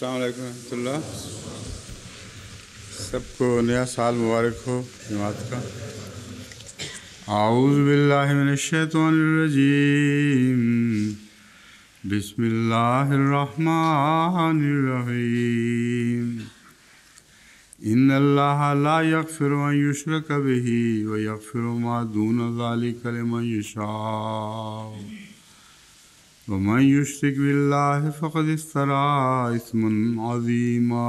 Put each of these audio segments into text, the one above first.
السلام علیکم ورحمۃ اللہ. سب کو نیا سال مبارک ہو جماعت کا. اعوذ باللہ من الشیطان الرجیم. بسم اللہ الرحمن الرحیم. ان اللہ لا یغفر ان یشرک بہ ویغفر ما دون ذلک لمن یشاء ومن یشرک باللہ فقد افتری اثما عظیما.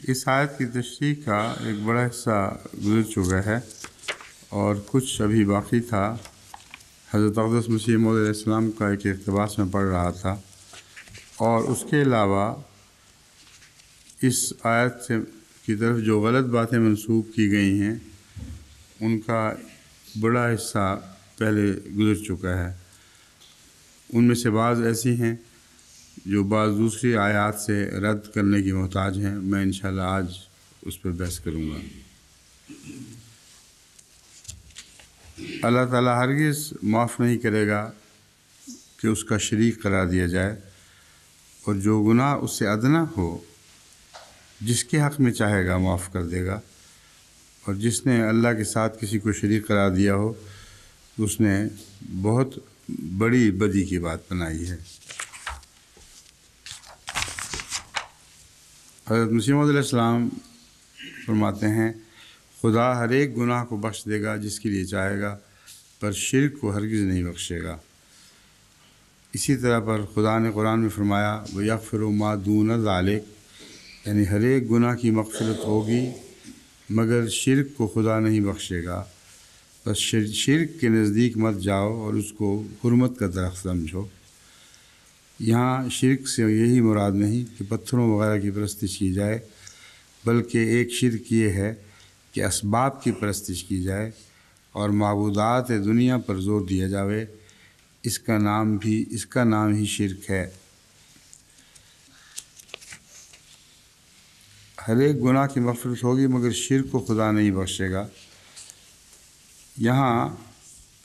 اس آیت کی تشریح کا ایک بڑا حصہ گزر چکا ہے اور کچھ ابھی باقی تھا. حضرت اقدس مسیح موعود علیہ السلام کا ایک اقتباس میں پڑھ رہا تھا، اور اس کے علاوہ اس آیت سے کی طرف جو غلط باتیں منسوب کی گئی ہیں ان کا بڑا حصہ پہلے گزر چکا ہے. ان میں سے بعض ایسی ہیں جو بعض دوسری آیات سے رد کرنے کی محتاج ہیں. میں انشاءاللہ آج اس پر بحث کروں گا. اللہ تعالیٰ ہرگز معاف نہیں کرے گا کہ اس کا شریک قرار دیا جائے، اور جو گناہ اس سے ادنا ہو جس کے حق میں چاہے گا معاف کر دے گا، اور جس نے اللہ کے ساتھ کسی کو شریک قرار دیا ہو اس نے بہت بڑی بدی کی بات بنائی ہے. حضرت مسیح موعود علیہ السلام فرماتے ہیں خدا ہر ایک گناہ کو بخش دے گا جس کے لیے چاہے گا، پر شرک کو ہرگز نہیں بخشے گا. اسی طرح پر خدا نے قرآن میں فرمایا وَيَغْفِرُ مَا دُونَ ذَلِكَ، یعنی ہر ایک گناہ کی مغفرت ہوگی مگر شرک کو خدا نہیں بخشے گا. بس شرک کے نزدیک مت جاؤ اور اس کو حرمت کا درخت سمجھو. یہاں شرک سے یہی مراد نہیں کہ پتھروں وغیرہ کی پرستش کی جائے، بلکہ ایک شرک یہ ہے کہ اسباب کی پرستش کی جائے اور معبودات دنیا پر زور دیا جاوے. اس کا نام ہی شرک ہے. ہر ایک گناہ کی مغفرت ہوگی مگر شرک کو خدا نہیں بخشے گا. یہاں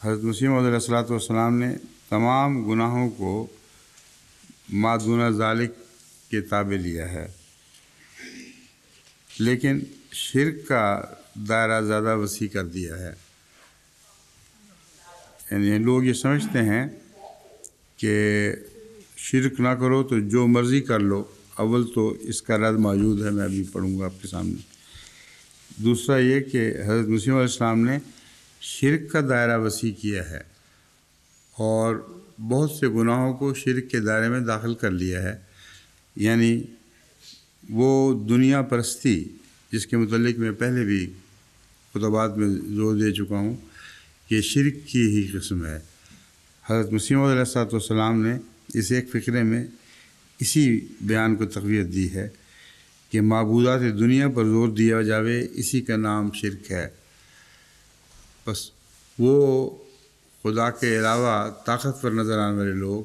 حضرت مسیح موعود علیہ السلام نے تمام گناہوں کو ما دون ذالک کے تابع لیا ہے، لیکن شرک کا دائرہ زیادہ وسیع کر دیا ہے. یعنی لوگ یہ سمجھتے ہیں کہ شرک نہ کرو تو جو مرضی کر لو. اول تو اس کا رد موجود ہے، میں ابھی پڑھوں گا آپ کے سامنے. دوسرا یہ کہ حضرت مسیح علیہ السلام نے شرک کا دائرہ وسیع کیا ہے اور بہت سے گناہوں کو شرک کے دائرے میں داخل کر لیا ہے. یعنی وہ دنیا پرستی جس کے متعلق میں پہلے بھی خطبات میں زور دے چکا ہوں کہ شرک کی ہی قسم ہے. حضرت مسیح موعود علیہ السلام نے اس ایک فقرے میں اسی بیان کو تقویت دی ہے کہ معبودات دنیا پر زور دیا جاوے، اسی کا نام شرک ہے. بس وہ خدا کے علاوہ طاقتور نظر آنے والے لوگ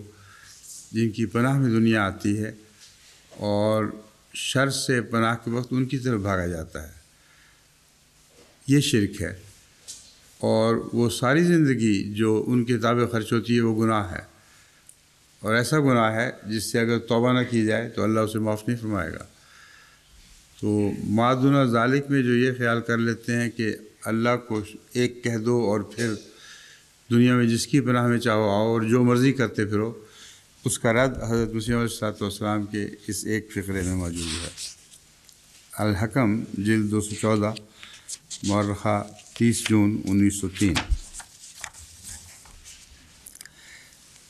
جن کی پناہ میں دنیا آتی ہے اور شر سے پناہ کے وقت ان کی طرف بھاگا جاتا ہے، یہ شرک ہے. اور وہ ساری زندگی جو ان کے تابع خرچ ہوتی ہے وہ گناہ ہے، اور ایسا گناہ ہے جس سے اگر توبہ نہ کی جائے تو اللہ اسے معاف نہیں فرمائے گا. تو ما دون ذالک میں جو یہ خیال کر لیتے ہیں کہ اللہ کو ایک کہہ دو اور پھر دنیا میں جس کی پناہ میں چاہو آؤ اور جو مرضی کرتے پھرو، اس کا رد حضرت مسیح علیہ السلام کے اس ایک فقرے میں موجود ہے. الحکم جلد 214 مورخہ 30 جون 1903.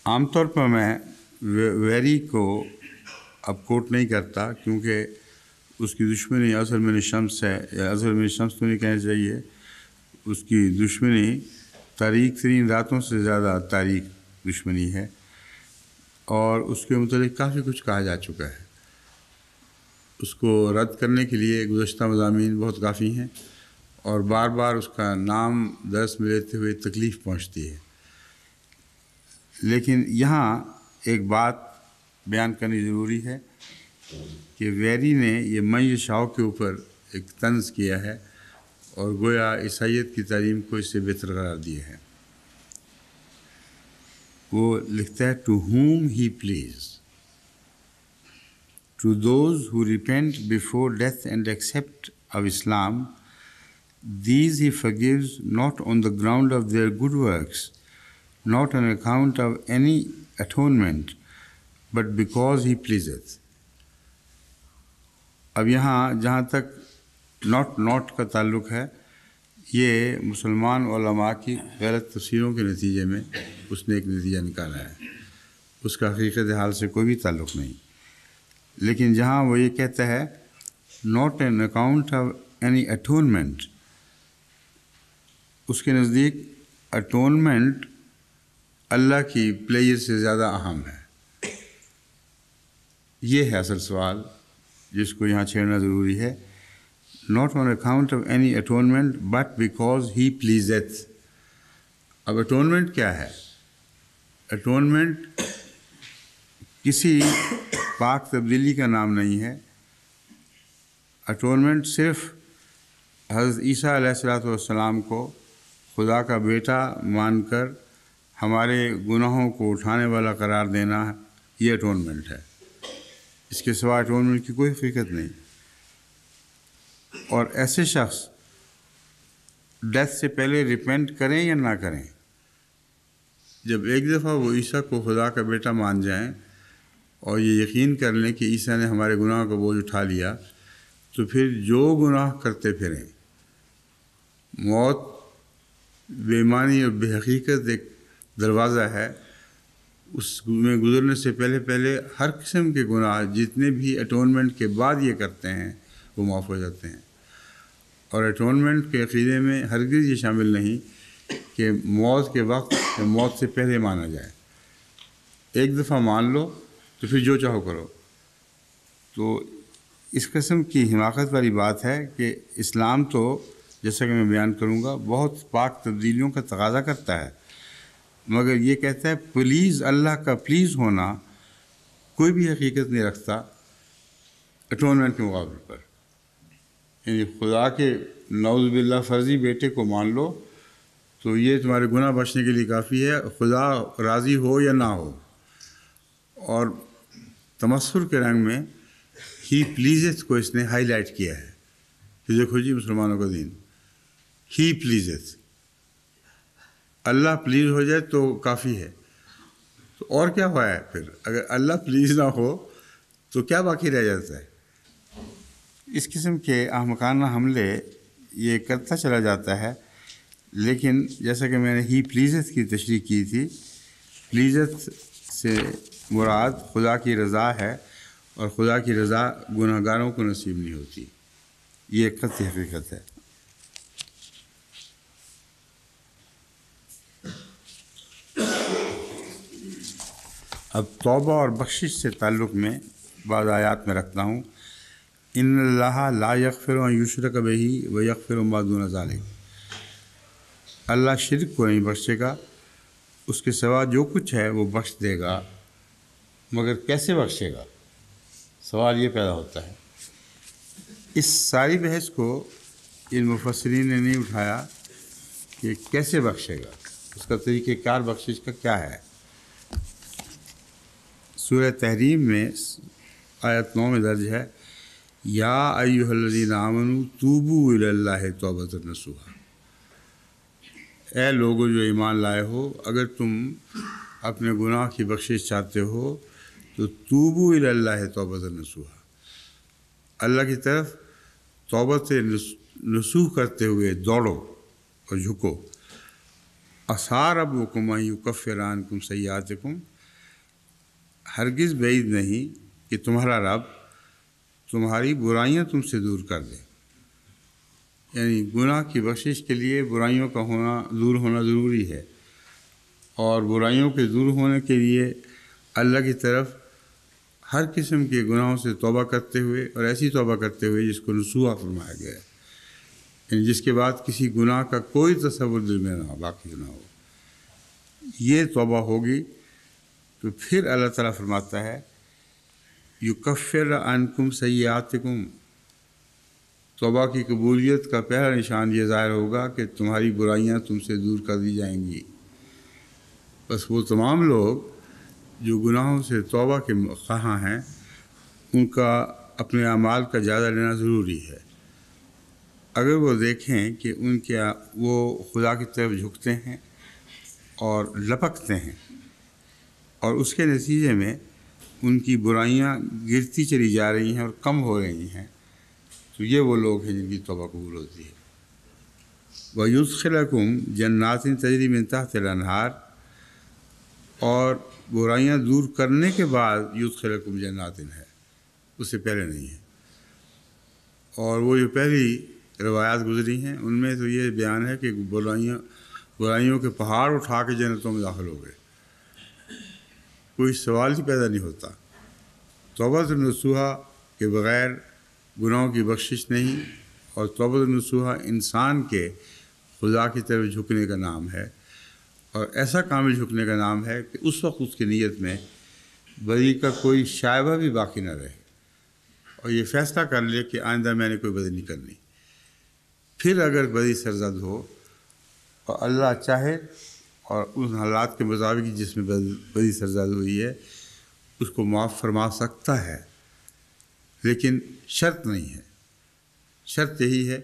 عام طور پر میں ویری کو اب کوٹ نہیں کرتا کیونکہ اس کی دشمنی اظہر من الشمس ہے، یا اظہر من الشمس تو نہیں کہنا چاہیے. اس کی دشمنی تاریک ترین راتوں سے زیادہ تاریک دشمنی ہے، اور اس کے متعلق کافی کچھ کہا جا چکا ہے. اس کو رد کرنے کے لیے گزشتہ مضامین بہت کافی ہیں، اور بار بار اس کا نام درس میں لیتے ہوئے تکلیف پہنچتی ہے. لیکن یہاں ایک بات بیان کرنی ضروری ہے کہ ویری نے یہ من یشاء کے اوپر ایک طنز کیا ہے اور گویا عیسائیت کی تعلیم کو اس سے بہتر قرار دیا ہے. وہ لکھتا ہے to whom he please, to those who repent before death and accept of Islam, these he forgives not on the ground of their good works, not on account of any atonement, but because he pleaseth. اب یہاں جہاں تک note کا تعلق ہے، یہ مسلمان علماء کی غلط تفسیروں کے نتیجے میں اس نے ایک نتیجہ نکالا ہے، اس کا حقیقت حال سے کوئی بھی تعلق نہیں. لیکن جہاں وہ یہ کہتا ہے not an account of any atonement, اس کے نزدیک اٹونمنٹ اللہ کی پلیئر سے زیادہ اہم ہے. یہ ہے اصل سوال جس کو یہاں چھیڑنا ضروری ہے. Not on account of any atonement but because he پلیزeth. اب اٹونمنٹ کیا ہے؟ اٹونمنٹ کسی پاک تبدیلی کا نام نہیں ہے. اٹونمنٹ صرف حضرت عیسیٰ علیہ الصلوۃ والسلام کو خدا کا بیٹا مان کر ہمارے گناہوں کو اٹھانے والا قرار دینا، یہ اٹونمنٹ ہے. اس کے سوا اٹونمنٹ کی کوئی حقیقت نہیں. اور ایسے شخص ڈیتھ سے پہلے ریپینٹ کریں یا نہ کریں، جب ایک دفعہ وہ عیسیٰ کو خدا کا بیٹا مان جائیں اور یہ یقین کر لیں کہ عیسیٰ نے ہمارے گناہ کا بوجھ اٹھا لیا، تو پھر جو گناہ کرتے پھریں، موت بے ایمانی اور بے حقیقت ایک دروازہ ہے، اس میں گزرنے سے پہلے ہر قسم کے گناہ جتنے بھی اٹونمنٹ کے بعد یہ کرتے ہیں وہ معاف ہو جاتے ہیں. اور اٹونمنٹ کے عقیدے میں ہرگز یہ شامل نہیں کہ موت کے وقت یا موت سے پہلے مانا جائے. ایک دفعہ مان لو تو پھر جو چاہو کرو. تو اس قسم کی حماقت والی بات ہے کہ اسلام تو جیسا کہ میں بیان کروں گا بہت پاک تبدیلیوں کا تقاضا کرتا ہے، مگر یہ کہتا ہے پلیز، اللہ کا پلیز ہونا کوئی بھی حقیقت نہیں رکھتا اٹونمنٹ کے مقابلے پر. یعنی خدا کے نعوذ باللہ فرضی بیٹے کو مان لو تو یہ تمہارے گناہ بخشنے کے لیے کافی ہے، خدا راضی ہو یا نہ ہو. اور تمسخر کے رنگ میں ہی پلیزeth کو اس نے ہائی لائٹ کیا ہے کہ دیکھو جی مسلمانوں کا دین، ہی پلیزeth، اللہ پلیز ہو جائے تو کافی ہے. تو اور کیا ہوا ہے پھر؟ اگر اللہ پلیز نہ ہو تو کیا باقی رہ جاتا ہے؟ اس قسم کے احمقانہ حملے یہ کرتا چلا جاتا ہے. لیکن جیسا کہ میں نے ہی پلیزeth کی تشریح کی تھی، پلیزeth سے مراد خدا کی رضا ہے، اور خدا کی رضا گناہ گاروں کو نصیب نہیں ہوتی. یہ ایک قطعی حقیقت ہے. اب توبہ اور بخشش سے تعلق میں بعض آیات میں رکھتا ہوں. ان اللہ لا یغفر ان یشرک بہ ویغفر ما دون ذلک. اللہ شرک کو نہیں بخشے گا، اس کے سوا جو کچھ ہے وہ بخش دے گا، مگر کیسے بخشے گا؟ سوال یہ پیدا ہوتا ہے. اس ساری بحث کو ان مفسرین نے نہیں اٹھایا کہ کیسے بخشے گا، اس کا طریقہ کار بخشش کا کیا ہے. سورہ تحریم میں آیت 9 میں درج ہے یا ایھا الذین آمنوا توبوا الی اللہ توبۃ نصوحا. اے لوگو جو ایمان لائے ہو، اگر تم اپنے گناہ کی بخشش چاہتے ہو تو توبوا الی اللہ توبۃ نصوحا، اللہ کی طرف توبت نصوح کرتے ہوئے دوڑو اور جھکو. عسیٰ ربکم ان یکفر عنکم سیئاتکم، ہرگز بعید نہیں کہ تمہارا رب تمہاری برائیاں تم سے دور کر دے. یعنی گناہ کی بخشش کے لیے برائیوں کا دور ہونا ضروری ہے، اور برائیوں کے دور ہونے کے لیے اللہ کی طرف ہر قسم کے گناہوں سے توبہ کرتے ہوئے، اور ایسی توبہ کرتے ہوئے جس کو نصوحہ فرمایا گیا ہے، یعنی جس کے بعد کسی گناہ کا کوئی تصور دل میں نہ ہو، باقی نہ ہو. یہ توبہ ہوگی تو پھر اللہ تعالیٰ فرماتا ہے یکفر عنکم سیئاتکم. توبہ کی قبولیت کا پہلا نشان یہ ظاہر ہوگا کہ تمہاری برائیاں تم سے دور کر دی جائیں گی. بس وہ تمام لوگ جو گناہوں سے توبہ کے خواہاں ہیں، ان کا اپنے اعمال کا جائزہ لینا ضروری ہے۔ اگر وہ دیکھیں کہ ان کے وہ خدا کی طرف جھکتے ہیں اور لپکتے ہیں اور اس کے نتیجے میں ان کی برائیاں گرتی چلی جا رہی ہیں اور کم ہو رہی ہیں، تو یہ وہ لوگ ہیں جن کی توبہ قبول ہوتی ہے۔ وَيُدْخِلَكُمْ جَنَّاتٍ تَجْرِی مِن تَحْتِهَا الْأَنْہَارُ، اور برائیاں دور کرنے کے بعد یدخلکم جنات ہے، اس سے پہلے نہیں ہے۔ اور وہ جو پہلی روایات گزری ہیں ان میں تو یہ بیان ہے کہ برائیوں کے پہاڑ اٹھا کے جنتوں میں داخل ہو گئے، کوئی سوال ہی پیدا نہیں ہوتا۔ توبۃ النصوحہ کے بغیر گناہوں کی بخشش نہیں، اور توبۃ النصوحہ انسان کے خدا کی طرف جھکنے کا نام ہے، اور ایسا کامل جھکنے کا نام ہے کہ اس وقت اس کی نیت میں بدی کا کوئی شائبہ بھی باقی نہ رہے، اور یہ فیصلہ کر لے کہ آئندہ میں نے کوئی بدی نہیں کرنی۔ پھر اگر بدی سرزد ہو اور اللہ چاہے اور ان حالات کے مطابق جس میں بدی سرزد ہوئی ہے اس کو معاف فرما سکتا ہے، لیکن شرط نہیں ہے۔ شرط یہی ہے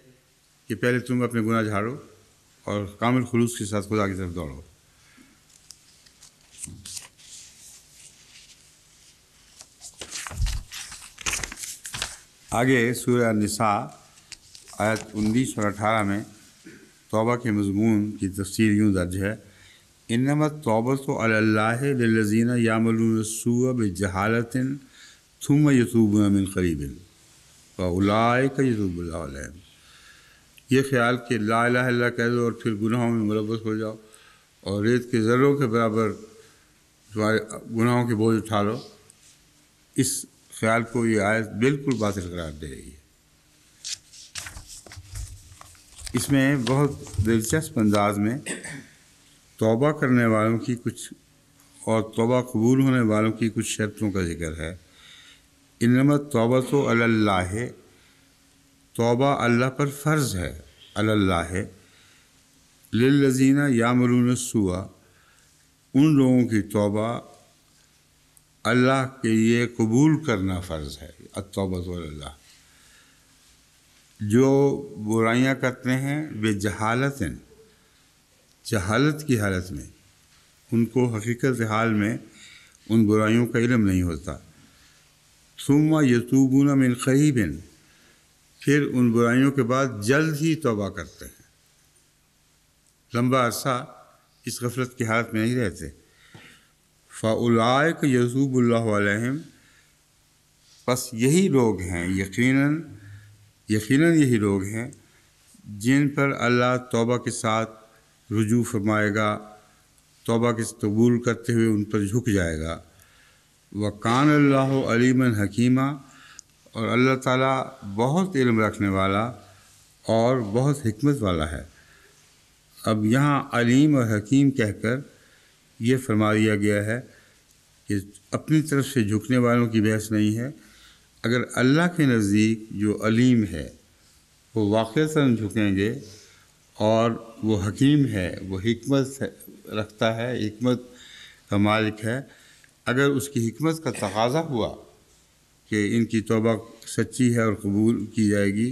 کہ پہلے تم اپنے گناہ جھاڑو اور کامل خلوص کے ساتھ خدا کی طرف دوڑو۔ آگے سورہ النساء آیت 19 اور 18 میں توبہ کے مضمون کی تفسیر یوں درج ہے: انما التوبۃ علی اللہ للذین یعملون السوء بجہالۃ ثم یتوبون من قریب فاولئک یتوب اللہ علیہم۔ یہ خیال کہ لا الہ الا اللہ کہہ دو اور پھر گناہوں میں ملوث ہو جاؤ اور ریت کے ذروں کے برابر تمہارے گناہوں کے بوجھ اٹھا لو، اس خیال کو یہ آیت بالکل باطل قرار دے رہی ہے۔ اس میں بہت دلچسپ انداز میں توبہ کرنے والوں کی کچھ اور توبہ قبول ہونے والوں کی کچھ شرطوں کا ذکر ہے۔ انما التوبۃ علی اللہ، توبہ اللہ پر فرض ہے، علی اللہ، للذین یعملون السوء، ان لوگوں کی توبہ اللہ کے لیے قبول کرنا فرض ہے۔ التوبۃ علی اللہ، جو برائیاں کرتے ہیں بجہالۃ، جہالت کی حالت میں، ان کو حقیقت حال میں ان برائیوں کا علم نہیں ہوتا، ثم یتوبون من قریب، پھر ان برائیوں کے بعد جلد ہی توبہ کرتے ہیں، لمبا عرصہ اس غفلت کی حالت میں نہیں رہتے۔ فاولئک یتوب اللہ علیہم، بس یہی لوگ ہیں، یقیناً یہی لوگ ہیں جن پر اللہ توبہ کے ساتھ رجوع فرمائے گا، توبہ کے قبول کرتے ہوئے ان پر جھک جائے گا۔ وَكَانَ اللَّهُ عَلِيمًا حَكِيمًا، اور اللہ تعالیٰ بہت علم رکھنے والا اور بہت حکمت والا ہے۔ اب یہاں علیم اور حکیم کہہ کر یہ فرما دیا گیا ہے کہ اپنی طرف سے جھکنے والوں کی بحث نہیں ہے، اگر اللہ کے نزدیک جو علیم ہے وہ واقعتاً جھکیں گے، اور وہ حکیم ہے، وہ حکمت رکھتا ہے، حکمت کا مالک ہے، اگر اس کی حکمت کا تقاضا ہوا کہ ان کی توبہ سچی ہے اور قبول کی جائے گی،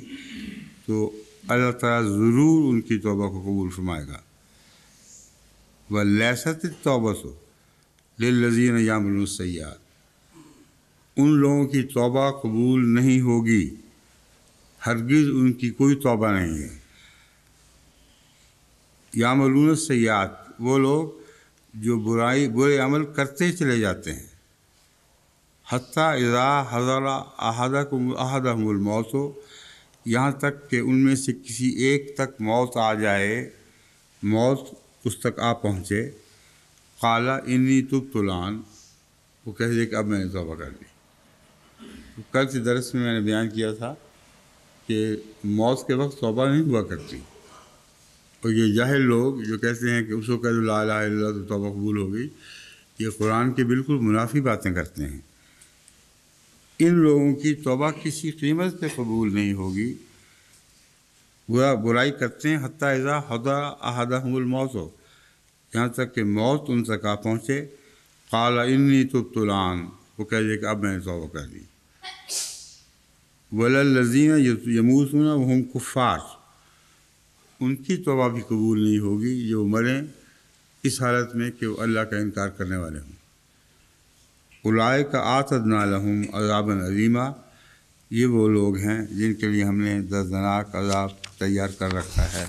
تو اللہ تعالیٰ ضرور ان کی توبہ کو قبول فرمائے گا۔ وَلَيْسَتِ التَّوْبَةُ لِلَّذِينَ يَعْمَلُونَ السَّيِّئَاتِ، ان لوگوں کی توبہ قبول نہیں ہوگی، ہرگز ان کی کوئی توبہ نہیں ہے۔ یعملون السیئات، وہ لوگ جو برے عمل کرتے چلے جاتے ہیں، حتیٰ اذا حضر احدہم الموت، یہاں تک کہ ان میں سے کسی ایک تک موت آ جائے، موت اس تک آ پہنچے، قال انی تبت الآن، وہ کہہ دے کہ اب میں نے توبہ کر لی۔ کل کے درس میں نے بیان کیا تھا کہ موت کے وقت توبہ نہیں ہوا کرتی، اور یہ جاہل لوگ جو کہتے ہیں کہ اس کو کہہ دو لا الہ الا اللہ تو توبہ قبول ہو گئی، یہ قرآن کے بالکل منافی باتیں کرتے ہیں۔ ان لوگوں کی توبہ کسی قیمت پہ قبول نہیں ہوگی، برائی کرتے ہیں حتیٰ اذا حضر احدہم الموت، یہاں تک کہ موت ان تک آ پہنچے، قال انی تبت الآن، وہ کہہ دے کہ اب میں نے توبہ کر لی۔ وللذین یموتون وہم کفار، ان کی توبہ بھی قبول نہیں ہوگی جو مریں اس حالت میں کہ وہ اللہ کا انکار کرنے والے ہوں۔ اولئک اعتدنا لہم عذابا عظیما، یہ وہ لوگ ہیں جن کے لیے ہم نے دردناک عذاب تیار کر رکھا ہے۔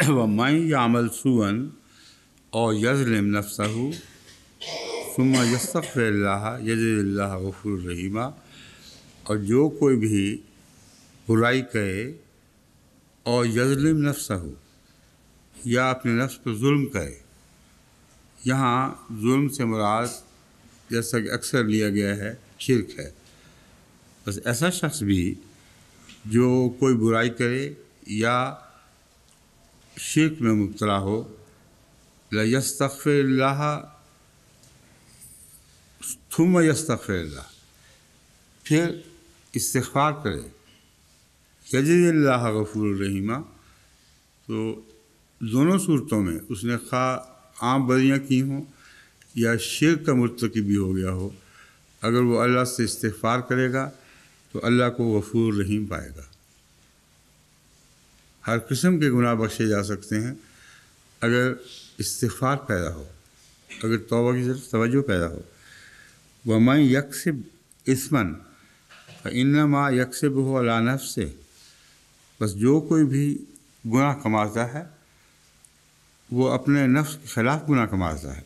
وَمَن يَعْمَلْ سُوءًا أَوْ يَظْلِمْ نَفْسَهُ ثُمَّ يَسْتَغْفِرِ اللَّهَ يَجِدِ اللَّهَ غَفُورًا رَحِيمًا، اور جو کوئی بھی برائی کرے اور یظلم نفسہ، یا اپنے نفس پر ظلم کرے، یہاں ظلم سے مراد جیسا کہ اکثر لیا گیا ہے شرک ہے۔ بس ایسا شخص بھی جو کوئی برائی کرے یا شرک میں مبتلا ہو، لَيَسْتَغْفِرِ اللَّهَ ثُمَّ يَسْتَغْفِرِ اللَّهَ، پھر استغفار کرے، یجد اللہ غفور الرحیمہ، تو دونوں صورتوں میں اس نے خواہ عام بدیاں کی ہوں یا شرک کا مرتکب بھی ہو گیا ہو، اگر وہ اللہ سے استغفار کرے گا تو اللہ کو غفور رحیم پائے گا۔ ہر قسم کے گناہ بخشے جا سکتے ہیں اگر استغفار پیدا ہو، اگر توبہ کی طرف توجہ پیدا ہو۔ وَمَن یکسب اثمًا فإنما یکسبہ علی نفسہ، بس جو کوئی بھی گناہ کماتا ہے وہ اپنے نفس کے خلاف گناہ کماتا ہے۔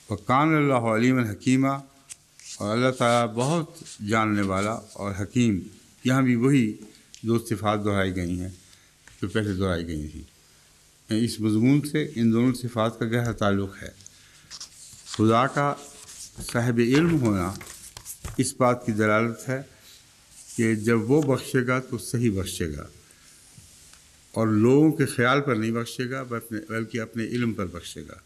وَکان اللہ علیما حکیما، اور اللہ تعالیٰ بہت جاننے والا اور حکیم۔ یہاں بھی وہی دو صفات دہرائی گئی ہیں جو پہلے دہرائی گئی تھیں۔ اس مضمون سے ان دونوں صفات کا گہرا تعلق ہے۔ خدا کا صاحب علم ہونا اس بات کی دلالت ہے کہ جب وہ بخشے گا تو صحیح بخشے گا، اور لوگوں کے خیال پر نہیں بخشے گا بلکہ اپنے علم پر بخشے گا۔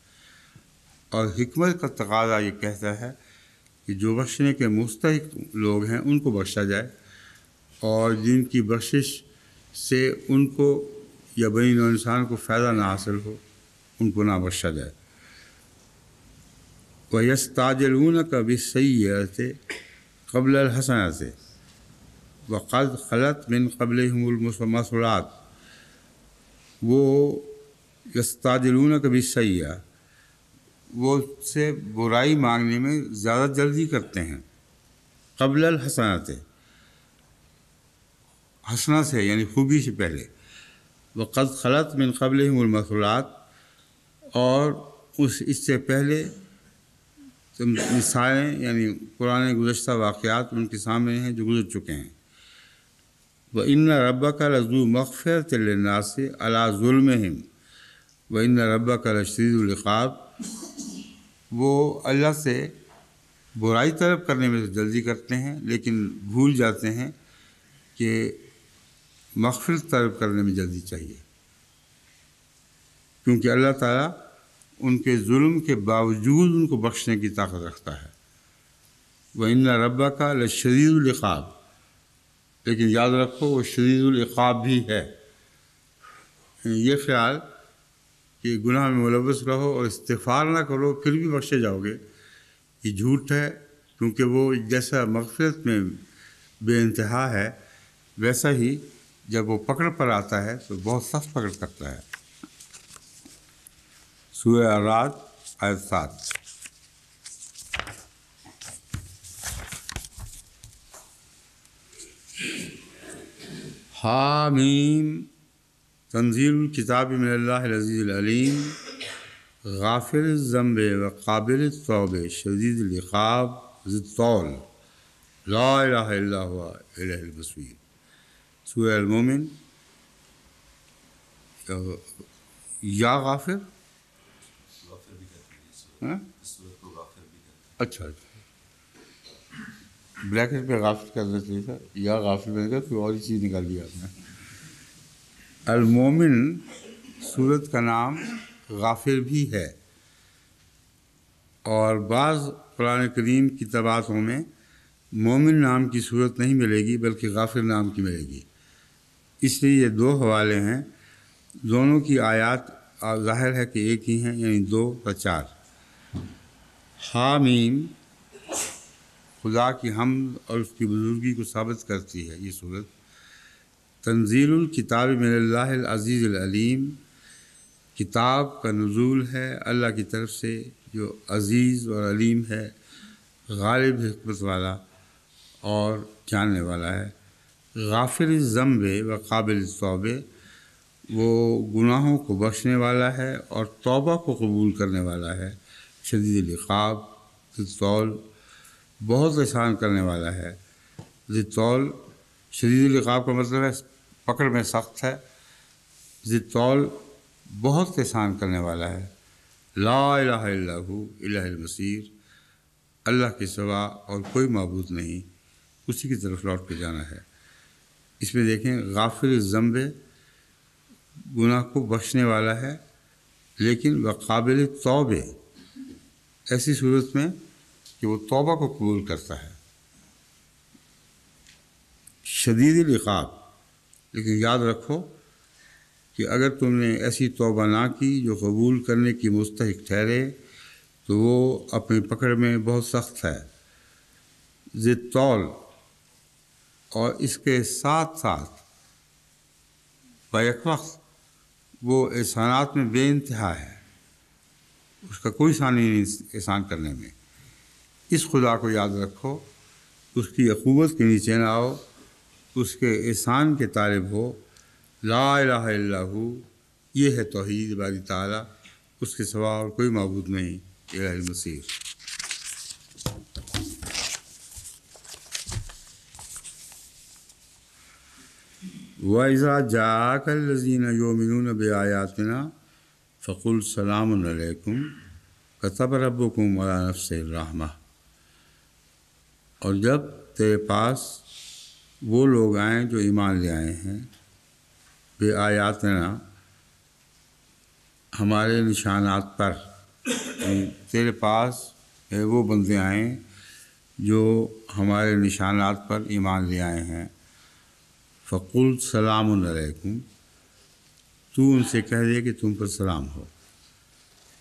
اور حکمت کا تقاضا یہ کہتا ہے کہ جو بخشنے کے مستحق لوگ ہیں ان کو بخشا جائے، اور جن کی بخشش سے ان کو یا بنی نوع انسان کو فائدہ نہ حاصل ہو ان کو نہ بخشا جائے۔ وَيَسْتَعْجِلُونَكَ بِالسَّيِّئَةِ قَبْلَ الْحَسَنَةِ وَقَدْ خَلَتْ مِن قَبْلِهِمُ الْمَثُلَاتُ، وہ یستعجلونک بالسیئہ، وہ سے برائی مانگنے میں زیادہ جلدی کرتے ہیں، قبل الحسنات، حسنہ سے یعنی خوبی سے پہلے، وقد خلت من قبلہم المثلات، اور اس سے پہلے مثالیں یعنی پرانے گزشتہ واقعات ان کے سامنے ہیں جو گزر چکے ہیں۔ وَإِنَّ رَبَّكَ لَذُو مَغْفِرَةٍ لِلنَّاسِ عَلَىٰ ظُلْمِهِمْ وَإِنَّ رَبَّكَ لَشَدِيدُ الْعِقَابِ، وہ اللہ سے برائی طلب کرنے میں جلدی کرتے ہیں لیکن بھول جاتے ہیں کہ مغفرت طلب کرنے میں جلدی چاہیے، کیونکہ اللہ تعالیٰ ان کے ظلم کے باوجود ان کو بخشنے کی طاقت رکھتا ہے۔ وَإِنَّ رَبَّكَ لَشَدِيدُ الْعِقَابِ، لیکن یاد رکھو وہ شدید العقاب بھی ہے۔ یہ خیال کہ گناہ میں ملوث رہو اور استغفار نہ کرو پھر بھی بخشے جاؤ گے، یہ جھوٹ ہے، کیونکہ وہ جیسا مغفرت میں بے انتہا ہے ویسا ہی جب وہ پکڑ پر آتا ہے تو بہت سخت پکڑ کرتا ہے۔ سورہ اعراض آیت 7۔ حامیم تنزیل الکتاب من اللہ العزیز العلیم غافر الذنب وقابل التوب شدید العقاب ذی الطول لا الہ الا هو الیہ المصیر۔ سورہ المومن، یا غافر، اچھا بریکٹ پہ غافر کرنا چاہیے تھا، یا غافر میں نے کہا کوئی اور ہی چیز نکال دیا آپ نے۔ المومن سورت کا نام غافر بھی ہے، اور بعض قرآن کریم کی طبعاتوں میں مومن نام کی صورت نہیں ملے گی بلکہ غافر نام کی ملے گی، اس لیے یہ دو حوالے ہیں، دونوں کی آیات ظاہر ہے کہ ایک ہی ہیں، یعنی 2 و 4۔ حامیم خدا کی حمد اور اس کی بزرگی کو ثابت کرتی ہے یہ صورت۔ تنزیل الکتاب من اللہ العزیز العلیم، کتاب کا نزول ہے اللہ کی طرف سے جو عزیز اور علیم ہے، غالب حکمت والا اور جاننے والا ہے۔ غافر الذنب و قابل التوب، وہ گناہوں کو بخشنے والا ہے اور توبہ کو قبول کرنے والا ہے۔ شدید العقاب، ذی الطول، بہت احسان کرنے والا ہے۔ ذی الطول، شدید العقاب کا مطلب ہے پکڑ میں سخت ہے، ذی الطول بہت احسان کرنے والا ہے۔ لا الہ الا ہو الہ المصیر، اللہ کے سوا اور کوئی معبود نہیں، اسی کی طرف لوٹ کے جانا ہے۔ اس میں دیکھیں غافر الذنب، گناہ کو بخشنے والا ہے، لیکن وقابل توبہ، ایسی صورت میں کہ وہ توبہ کو قبول کرتا ہے۔ شدید العقاب، لیکن یاد رکھو کہ اگر تم نے ایسی توبہ نہ کی جو قبول کرنے کی مستحق ٹھہرے تو وہ اپنی پکڑ میں بہت سخت ہے۔ ذی الطول، اور اس کے ساتھ ساتھ بیک وقت وہ احسانات میں بے انتہا ہے، اس کا کوئی ثانی نہیں احسان کرنے میں۔ اس خدا کو یاد رکھو، اس کی عقوبت کے نیچے نہ آؤ، اس کے احسان کے طالب ہو۔ لا الہ الا ہو، یہ ہے توحید باری تعالیٰ، اس کے سوا اور کوئی معبود نہیں، الہ المصیر۔ وَإِذَا جَاءَكَ الَّذِينَ يُؤْمِنُونَ بِآيَاتِنَا فَقُلْ سَلَامٌ عَلَيْكُمْ كَتَبَ رَبُّكُمْ عَلَىٰ نَفْسِهِ الرَّحْمَةَ، اور جب تیرے پاس وہ لوگ آئیں جو ایمان لے آئے ہیں، بے آیاتنا، ہمارے نشانات پر، تیرے پاس وہ بندے آئیں جو ہمارے نشانات پر ایمان لے آئے ہیں، فقل سلام علیکم، تو ان سے کہہ دے کہ تم پر سلام ہو۔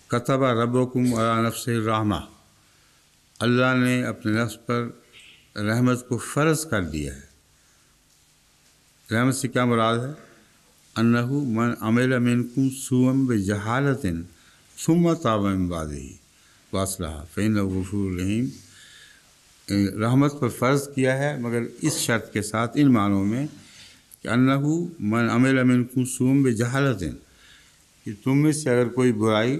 کتب ربکم علی نفسہ الرحمہ، اللہ نے اپنے نفس پر رحمت کو فرض کر دیا ہے۔ رحمت سے کیا مراد ہے؟ انہ من عمل منکم سوءا بجہالۃ ثم تاب من بعدہ واصلح فانہ غفور رحیم۔ رحمت پر فرض کیا ہے مگر اس شرط کے ساتھ، ان معنوں میں کہ انہ من عمل منکم سوءا بجہالۃ، کہ تم میں سے اگر کوئی برائی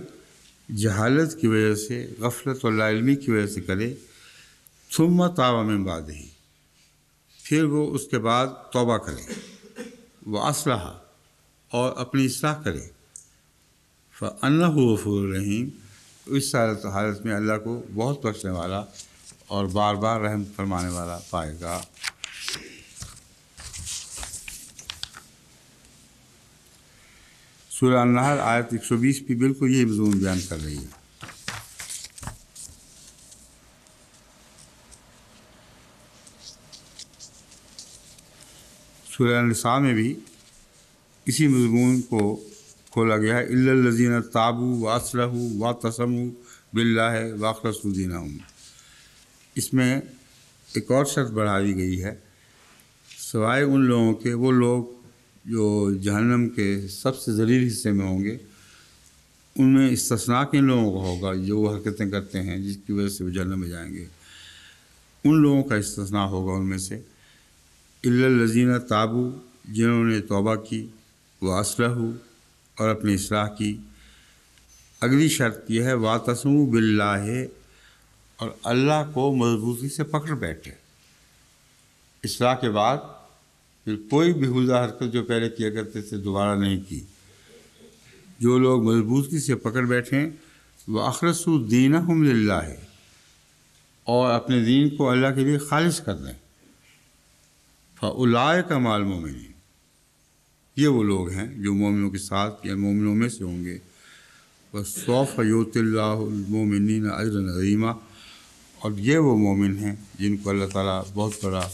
جہالت کی وجہ سے، غفلت اور لا علمی کی وجہ سے کرے، ثم تاب من بعدہ، پھر وہ اس کے بعد توبہ کرے، واصلح، اور اپنی اصلاح کرے، فانہ غفور رحیم، اس حالت میں اللہ کو بہت بخشنے والا اور بار بار رحم فرمانے والا پائے گا۔ سورہ النحل آیت 120 بھی بالکل یہی مضمون بیان کر رہی ہے۔ سورہ النساء میں بھی اسی مضمون کو کھولا گیا ہے، الا الذین تابوا واصلحوا واعتصموا باللہ واخلصوا دینہم۔ اس میں ایک اور شرط بڑھائی گئی ہے، سوائے ان لوگوں کے، وہ لوگ جو جہنم کے سب سے ذلیل حصے میں ہوں گے، ان میں استثناء کن لوگوں کا ہوگا جو وہ حرکتیں کرتے ہیں جس کی وجہ سے وہ جہنم میں جائیں گے، ان لوگوں کا استثناء ہوگا ان میں سے، الا الذین تابوا، جنہوں نے توبہ کی، واصلحوا، اور اپنی اصلاح کی۔ اگلی شرط یہ ہے واعتصموا باللہ، اور اللہ کو مضبوطی سے پکڑ بیٹھے۔ اصلاح کے بعد پھر کوئی بیہودہ حرکت جو پہلے کیا کرتے تھے دوبارہ نہیں کی۔ جو لوگ مضبوطی سے پکڑ بیٹھیں، وَأَخْلَصُوا دِينَهُمْ لِلَّهِ، اور اپنے دین کو اللہ کے لیے خالص کر دیں، فَأُولَٰئِكَ مَعَ الْمُؤْمِنِينَ، یہ وہ لوگ ہیں جو مومنوں کے ساتھ یا مومنوں میں سے ہوں گے۔ وَسَوْفَ يُؤْتِ اللَّهُ الْمُؤْمِنِينَ أَجْرًا عَظِيمًا، اور یہ وہ مومن ہیں جن کو اللہ تعالیٰ بہت بڑا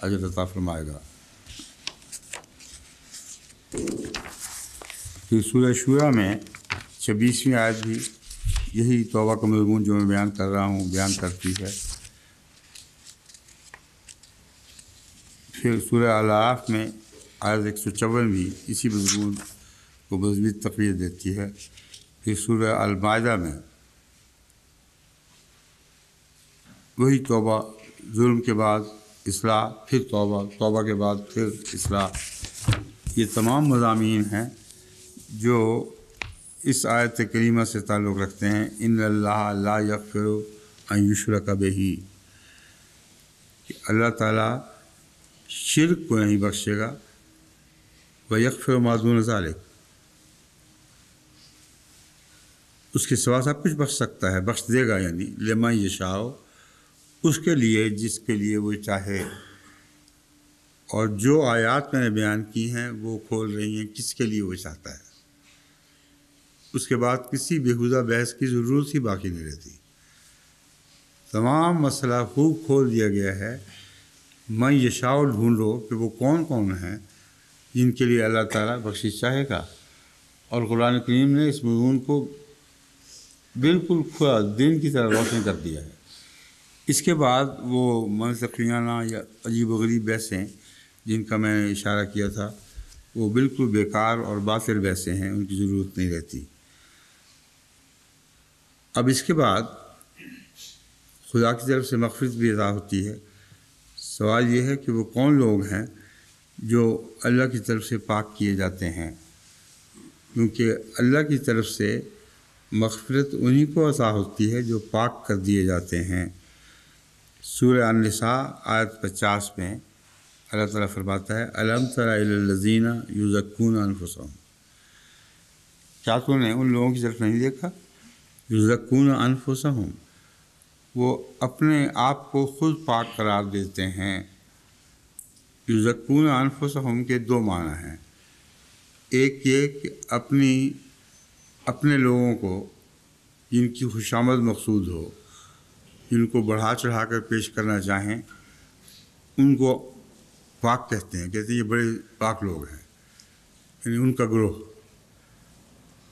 اجر عطا فرمائے گا۔ پھر سورہ شورى میں 26ویں آیت بھی یہی توبہ کا مضمون جو میں بیان کر رہا ہوں بیان کرتی ہے۔ پھر سورہ الاعراف میں آیت 154 بھی اسی مضمون کو مزید تقویت دیتی ہے. پھر سورہ المائدہ میں وہی توبہ، ظلم کے بعد اصلاح، پھر توبہ، توبہ کے بعد پھر اصلاح. یہ تمام مضامین ہیں جو اس آیت کریمہ سے تعلق رکھتے ہیں. ان اللہ لا یغفر ان یشرک بہ، کہ اللہ تعالیٰ شرک کو نہیں بخشے گا. ویغفر ما دون ذلک، اس کے سوا سب کچھ بخش سکتا ہے، بخش دے گا، یعنی لمن یشاء، اس کے لیے جس کے لیے وہ چاہے. اور جو آیات میں نے بیان کی ہیں وہ کھول رہی ہیں کس کے لیے وہ چاہتا ہے. اس کے بعد کسی بیہودہ بحث کی ضرورت ہی باقی نہیں رہتی. تمام مسئلہ خوب کھول دیا گیا ہے. من یشاء ڈھونڈو کہ وہ کون کون ہیں جن کے لیے اللہ تعالیٰ بخشش چاہے گا. اور قرآن کریم نے اس مضمون کو بالکل کھلا دن کی طرح روشن کر دیا ہے. اس کے بعد وہ منطقیانہ یا عجیب و غریب بحثیں جن کا میں نے اشارہ کیا تھا وہ بالکل بیکار اور باطل بحثیں ہیں، ان کی ضرورت نہیں رہتی. اب اس کے بعد خدا کی طرف سے مغفرت بھی عطا ہوتی ہے. سوال یہ ہے کہ وہ کون لوگ ہیں جو اللہ کی طرف سے پاک کیے جاتے ہیں، کیونکہ اللہ کی طرف سے مغفرت انہی کو عطا ہوتی ہے جو پاک کر دیے جاتے ہیں. سورہ النساء آیت 50 میں اللہ تعالیٰ فرماتا ہے الم تر الی الذین یزکون انفسہم، کیا تو نے ان لوگوں کی طرف نہیں دیکھا یزکون انفسہم، وہ اپنے آپ کو خود پاک قرار دیتے ہیں. یزکون انفسہم کے دو معنی ہیں. ایک یہ کہ اپنے لوگوں کو جن کی خوشامد مقصود ہو، جن کو بڑھا چڑھا کر پیش کرنا چاہیں، ان کو پاک کہتے ہیں یہ بڑے پاک لوگ ہیں، یعنی ان کا گروہ،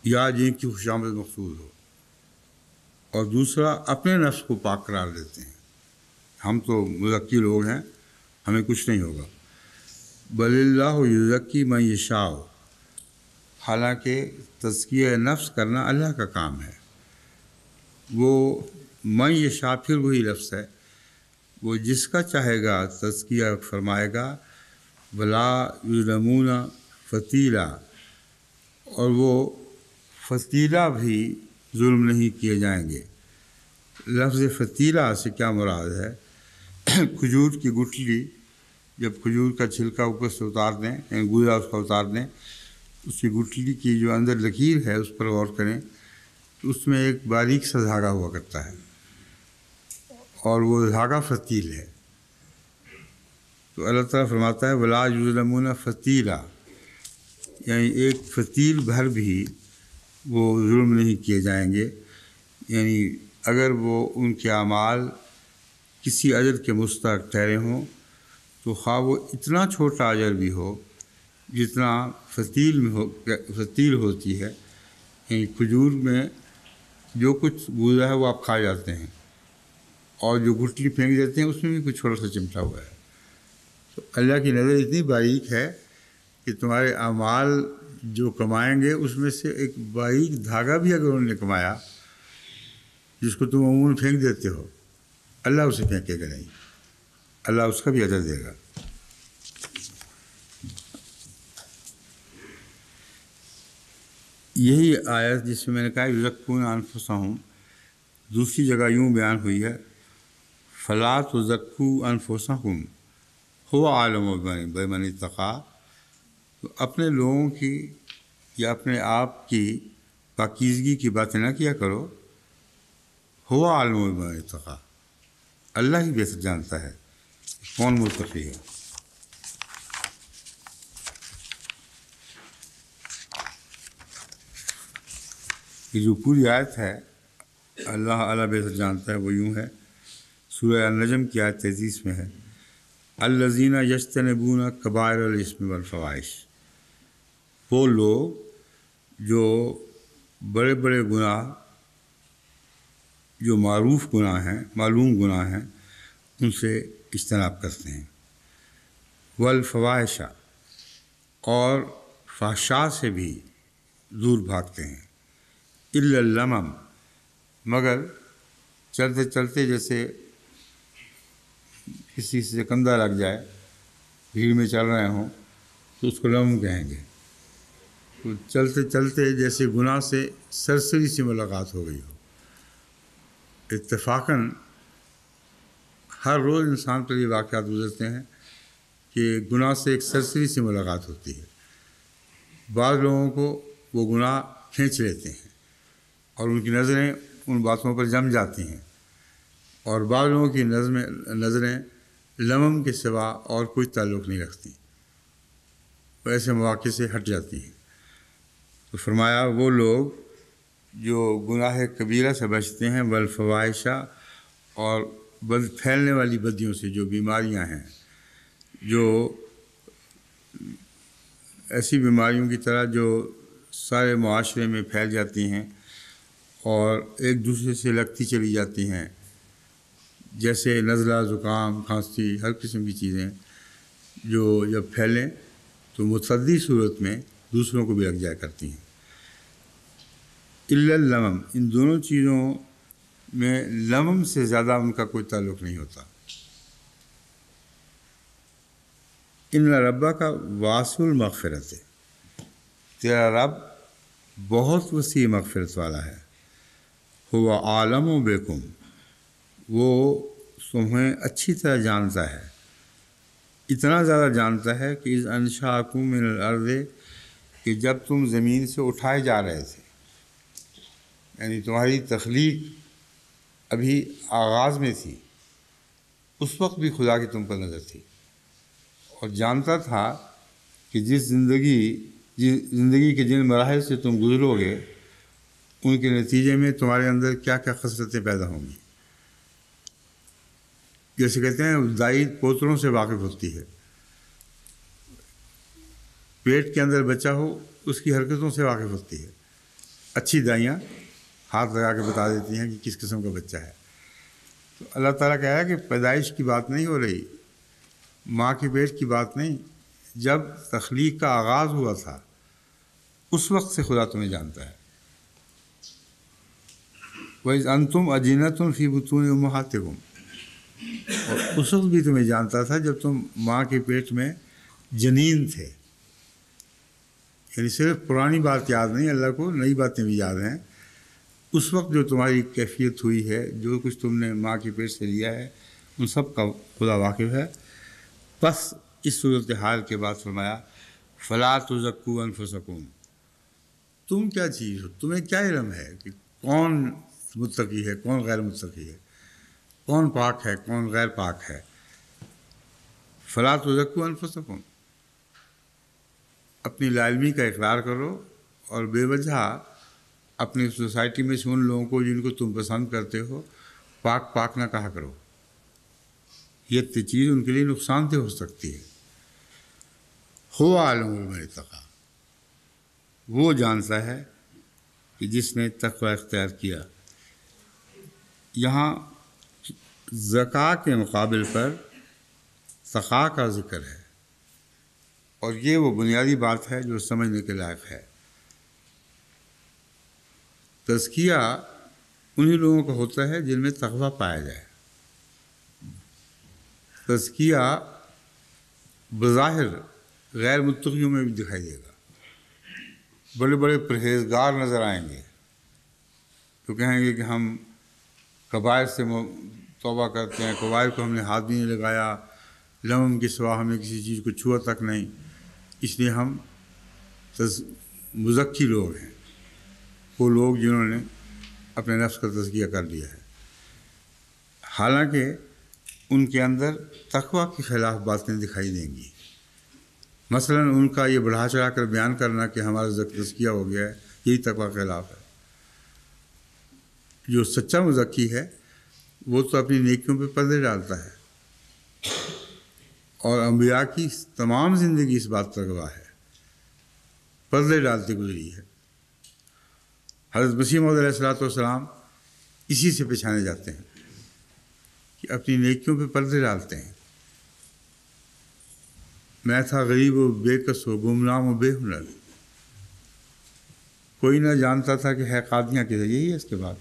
یا جن کی خوشامد مقصود ہو. اور دوسرا اپنے نفس کو پاک قرار دیتے ہیں، ہم تو مزکی لوگ ہیں، ہمیں کچھ نہیں ہوگا. بل اللہ یزکی من یشاء، حالانکہ تزکیہ نفس کرنا اللہ کا کام ہے. وہ من یشاء پھر وہی لفظ ہے، وہ جس کا چاہے گا تزکیہ فرمائے گا. ولا یظلمون فتیلا، اور وہ فتیلہ بھی ظلم نہیں کیے جائیں گے. لفظ فتیلہ سے کیا مراد ہے؟ کھجور کی گٹھلی، جب کھجور کا چھلکا اوپر سے اتار دیں، یعنی گودا اس کا اتار دیں، اس کی گٹھلی کی جو اندر لکیر ہے اس پر غور کریں تو اس میں ایک باریک سا دھاگا ہوا کرتا ہے، اور وہ دھاگا فتیل ہے. تو اللہ تعالیٰ فرماتا ہے ولا یظلمون فتیلا، یعنی ایک فتیل بھر بھی وہ ظلم نہیں کیے جائیں گے. یعنی اگر وہ ان کے اعمال کسی اجر کے مستحق ٹھہرے ہوں تو خواہ وہ اتنا چھوٹا اجر بھی ہو جتنا فتیل ہوتی ہے، یعنی کھجور میں جو کچھ گودا ہے وہ آپ کھا جاتے ہیں، اور جو گٹلی پھینک دیتے ہیں اس میں بھی کچھ چھوٹا سا چمٹا ہوا ہے. تو اللہ کی نظر اتنی باریک ہے کہ تمہارے اعمال جو کمائیں گے اس میں سے ایک باریک دھاگا بھی اگر انہوں نے کمایا جس کو تم عموماً پھینک دیتے ہو، اللہ اسے پھینکے گا نہیں، اللہ اس کا بھی اجر دے گا. یہی آیت جس میں نے کہا یزکون انفسہم، دوسری جگہ یوں بیان ہوئی ہے فلا تزکوا انفسکم هو اعلم بمن اتقی. تو اپنے لوگوں کی یا اپنے آپ کی پاکیزگی کی باتیں نہ کیا کرو. هو اعلم بمن اتقی، اللہ ہی بہتر جانتا ہے کون متقی ہے. یہ جو پوری آیت ہے اللہ بہتر جانتا ہے، وہ یوں ہے. سورہ النجم کی آیت 33 میں ہے الذین یجتنبون کبائر الاثم والفواحش، وہ لوگ جو بڑے بڑے گناہ، جو معروف گناہ ہیں، معلوم گناہ ہیں، ان سے اجتناب کرتے ہیں. والفواحش، اور فحشاء سے بھی دور بھاگتے ہیں، الا اللمم، مگر چلتے چلتے جیسے کسی سے کندھا لگ جائے، بھیڑ میں چل رہے ہوں تو اس کو لمم کہیں گے. تو چلتے چلتے جیسے گناہ سے سرسری سے ملاقات ہو گئی ہو. اتفاقاً ہر روز انسان پر یہ واقعات گزرتے ہیں کہ گناہ سے ایک سرسری سے ملاقات ہوتی ہے. بعض لوگوں کو وہ گناہ کھینچ لیتے ہیں اور ان کی نظریں ان باتوں پر جم جاتی ہیں، اور بعض لوگوں کی نظریں لمم کے سوا اور کوئی تعلق نہیں رکھتی، وہ ایسے مواقع سے ہٹ جاتی ہیں. تو فرمایا وہ لوگ جو گناہ کبیرہ سے بچتے ہیں، والفواحش، اور پھیلنے والی بدیوں سے، جو بیماریاں ہیں، جو ایسی بیماریوں کی طرح جو سارے معاشرے میں پھیل جاتی ہیں اور ایک دوسرے سے لگتی چلی جاتی ہیں، جیسے نزلہ، زکام، کھانسی، ہر قسم کی چیزیں جو جب پھیلیں تو متصدی صورت میں دوسروں کو بھی لگ جایا کرتی ہیں. الا اللمم، ان دونوں چیزوں میں لمم سے زیادہ ان کا کوئی تعلق نہیں ہوتا. ان ربک واسع المغفرت، تیرا رب بہت وسیع مغفرت والا ہے. هو عالم بکم، وہ تمہیں اچھی طرح جانتا ہے، اتنا زیادہ جانتا ہے کہ اذ انشاکم من الارض، کہ جب تم زمین سے اٹھائے جا رہے تھے، یعنی تمہاری تخلیق ابھی آغاز میں تھی، اس وقت بھی خدا کی تم پر نظر تھی، اور جانتا تھا کہ جس زندگی کے جن مراحل سے تم گزرو گے ان کے نتیجے میں تمہارے اندر کیا کیا خصلتیں پیدا ہوں گی. جیسے کہتے ہیں دائی پوتروں سے واقف ہوتی ہے، پیٹ کے اندر بچہ ہو اس کی حرکتوں سے واقف ہوتی ہے. اچھی دائیاں ہاتھ لگا کے بتا دیتی ہیں کہ کس قسم کا بچہ ہے. تو اللہ تعالیٰ کہا ہے کہ پیدائش کی بات نہیں ہو رہی، ماں کے پیٹ کی بات نہیں، جب تخلیق کا آغاز ہوا تھا اس وقت سے خدا تمہیں جانتا ہے. وَإِذْ أَنْتُمْ أَجِنَّةٌ فِي بُطُونِ أُمَّهَاتِكُمْ، اور اس وقت بھی تمہیں جانتا تھا جب تم ماں کے پیٹ میں جنین تھے. یعنی صرف پرانی بات یاد نہیں، اللہ کو نئی باتیں بھی یاد ہیں. اس وقت جو تمہاری کیفیت ہوئی ہے، جو کچھ تم نے ماں کے پیٹ سے لیا ہے، ان سب کا خدا واقف ہے. بس اس صورتحال کے بعد فرمایا فَلَا تُزَكُّوا أَنفُسَكُمْ، تم کیا چیز ہو، تمہیں کیا علم ہے کہ کون متقی ہے، کون غیر متقی ہے، کون پاک ہے، کون غیر پاک ہے. فَلَا تُزَكُّوا أَنفُسَكُمْ، اپنی لا علمی کا اقرار کرو، اور بے وجہ اپنی سوسائٹی میں سے ان لوگوں کو جن کو تم پسند کرتے ہو پاک پاک نہ کہا کرو. یہ چیز ان کے لیے نقصان دہ ہو سکتی ہے. هو عالم بمن اتقی، وہ جانتا ہے کہ جس نے تقوی اختیار کیا. یہاں زکا کے مقابل پر تقیٰ کا ذکر ہے، اور یہ وہ بنیادی بات ہے جو سمجھنے کے لائق ہے. تزکیہ انہی لوگوں کا ہوتا ہے جن میں تقویٰ پایا جائے. تزکیہ بظاہر غیر متقیوں میں بھی دکھائی دے گا. بڑے بڑے پرہیزگار نظر آئیں گے تو کہیں گے کہ ہم کبائر سے توبہ کرتے ہیں، کبائر کو ہم نے ہاتھ بھی نہیں لگایا، لمم کے سوا ہم نے کسی چیز کو چھوا تک نہیں، اس لیے ہم مزکی لوگ ہیں. وہ لوگ جنہوں نے اپنے نفس کا تزکیہ کر لیا ہے، حالانکہ ان کے اندر تقویٰ کے خلاف باتیں دکھائی دیں گی. مثلا ان کا یہ بڑھا چڑھا کر بیان کرنا کہ ہمارا تزکیہ ہو گیا ہے، یہی تقویٰ کے خلاف ہے. جو سچا مزکی ہے وہ تو اپنی نیکیوں پہ پردے ڈالتا ہے، اور انبیاء کی تمام زندگی اس بات پر گواہ ہے، پردے ڈالتے گزری ہے. حضرت مسیح موعود علیہ السلام اسی سے پہچانے جاتے ہیں کہ اپنی نیکیوں پہ پردے ڈالتے ہیں. میں تھا غریب و بے کس و گمنام و بے ہنر، کوئی نہ جانتا تھا کہ ہے قادیاں کدھر، یہی ہے اس کے بعد۔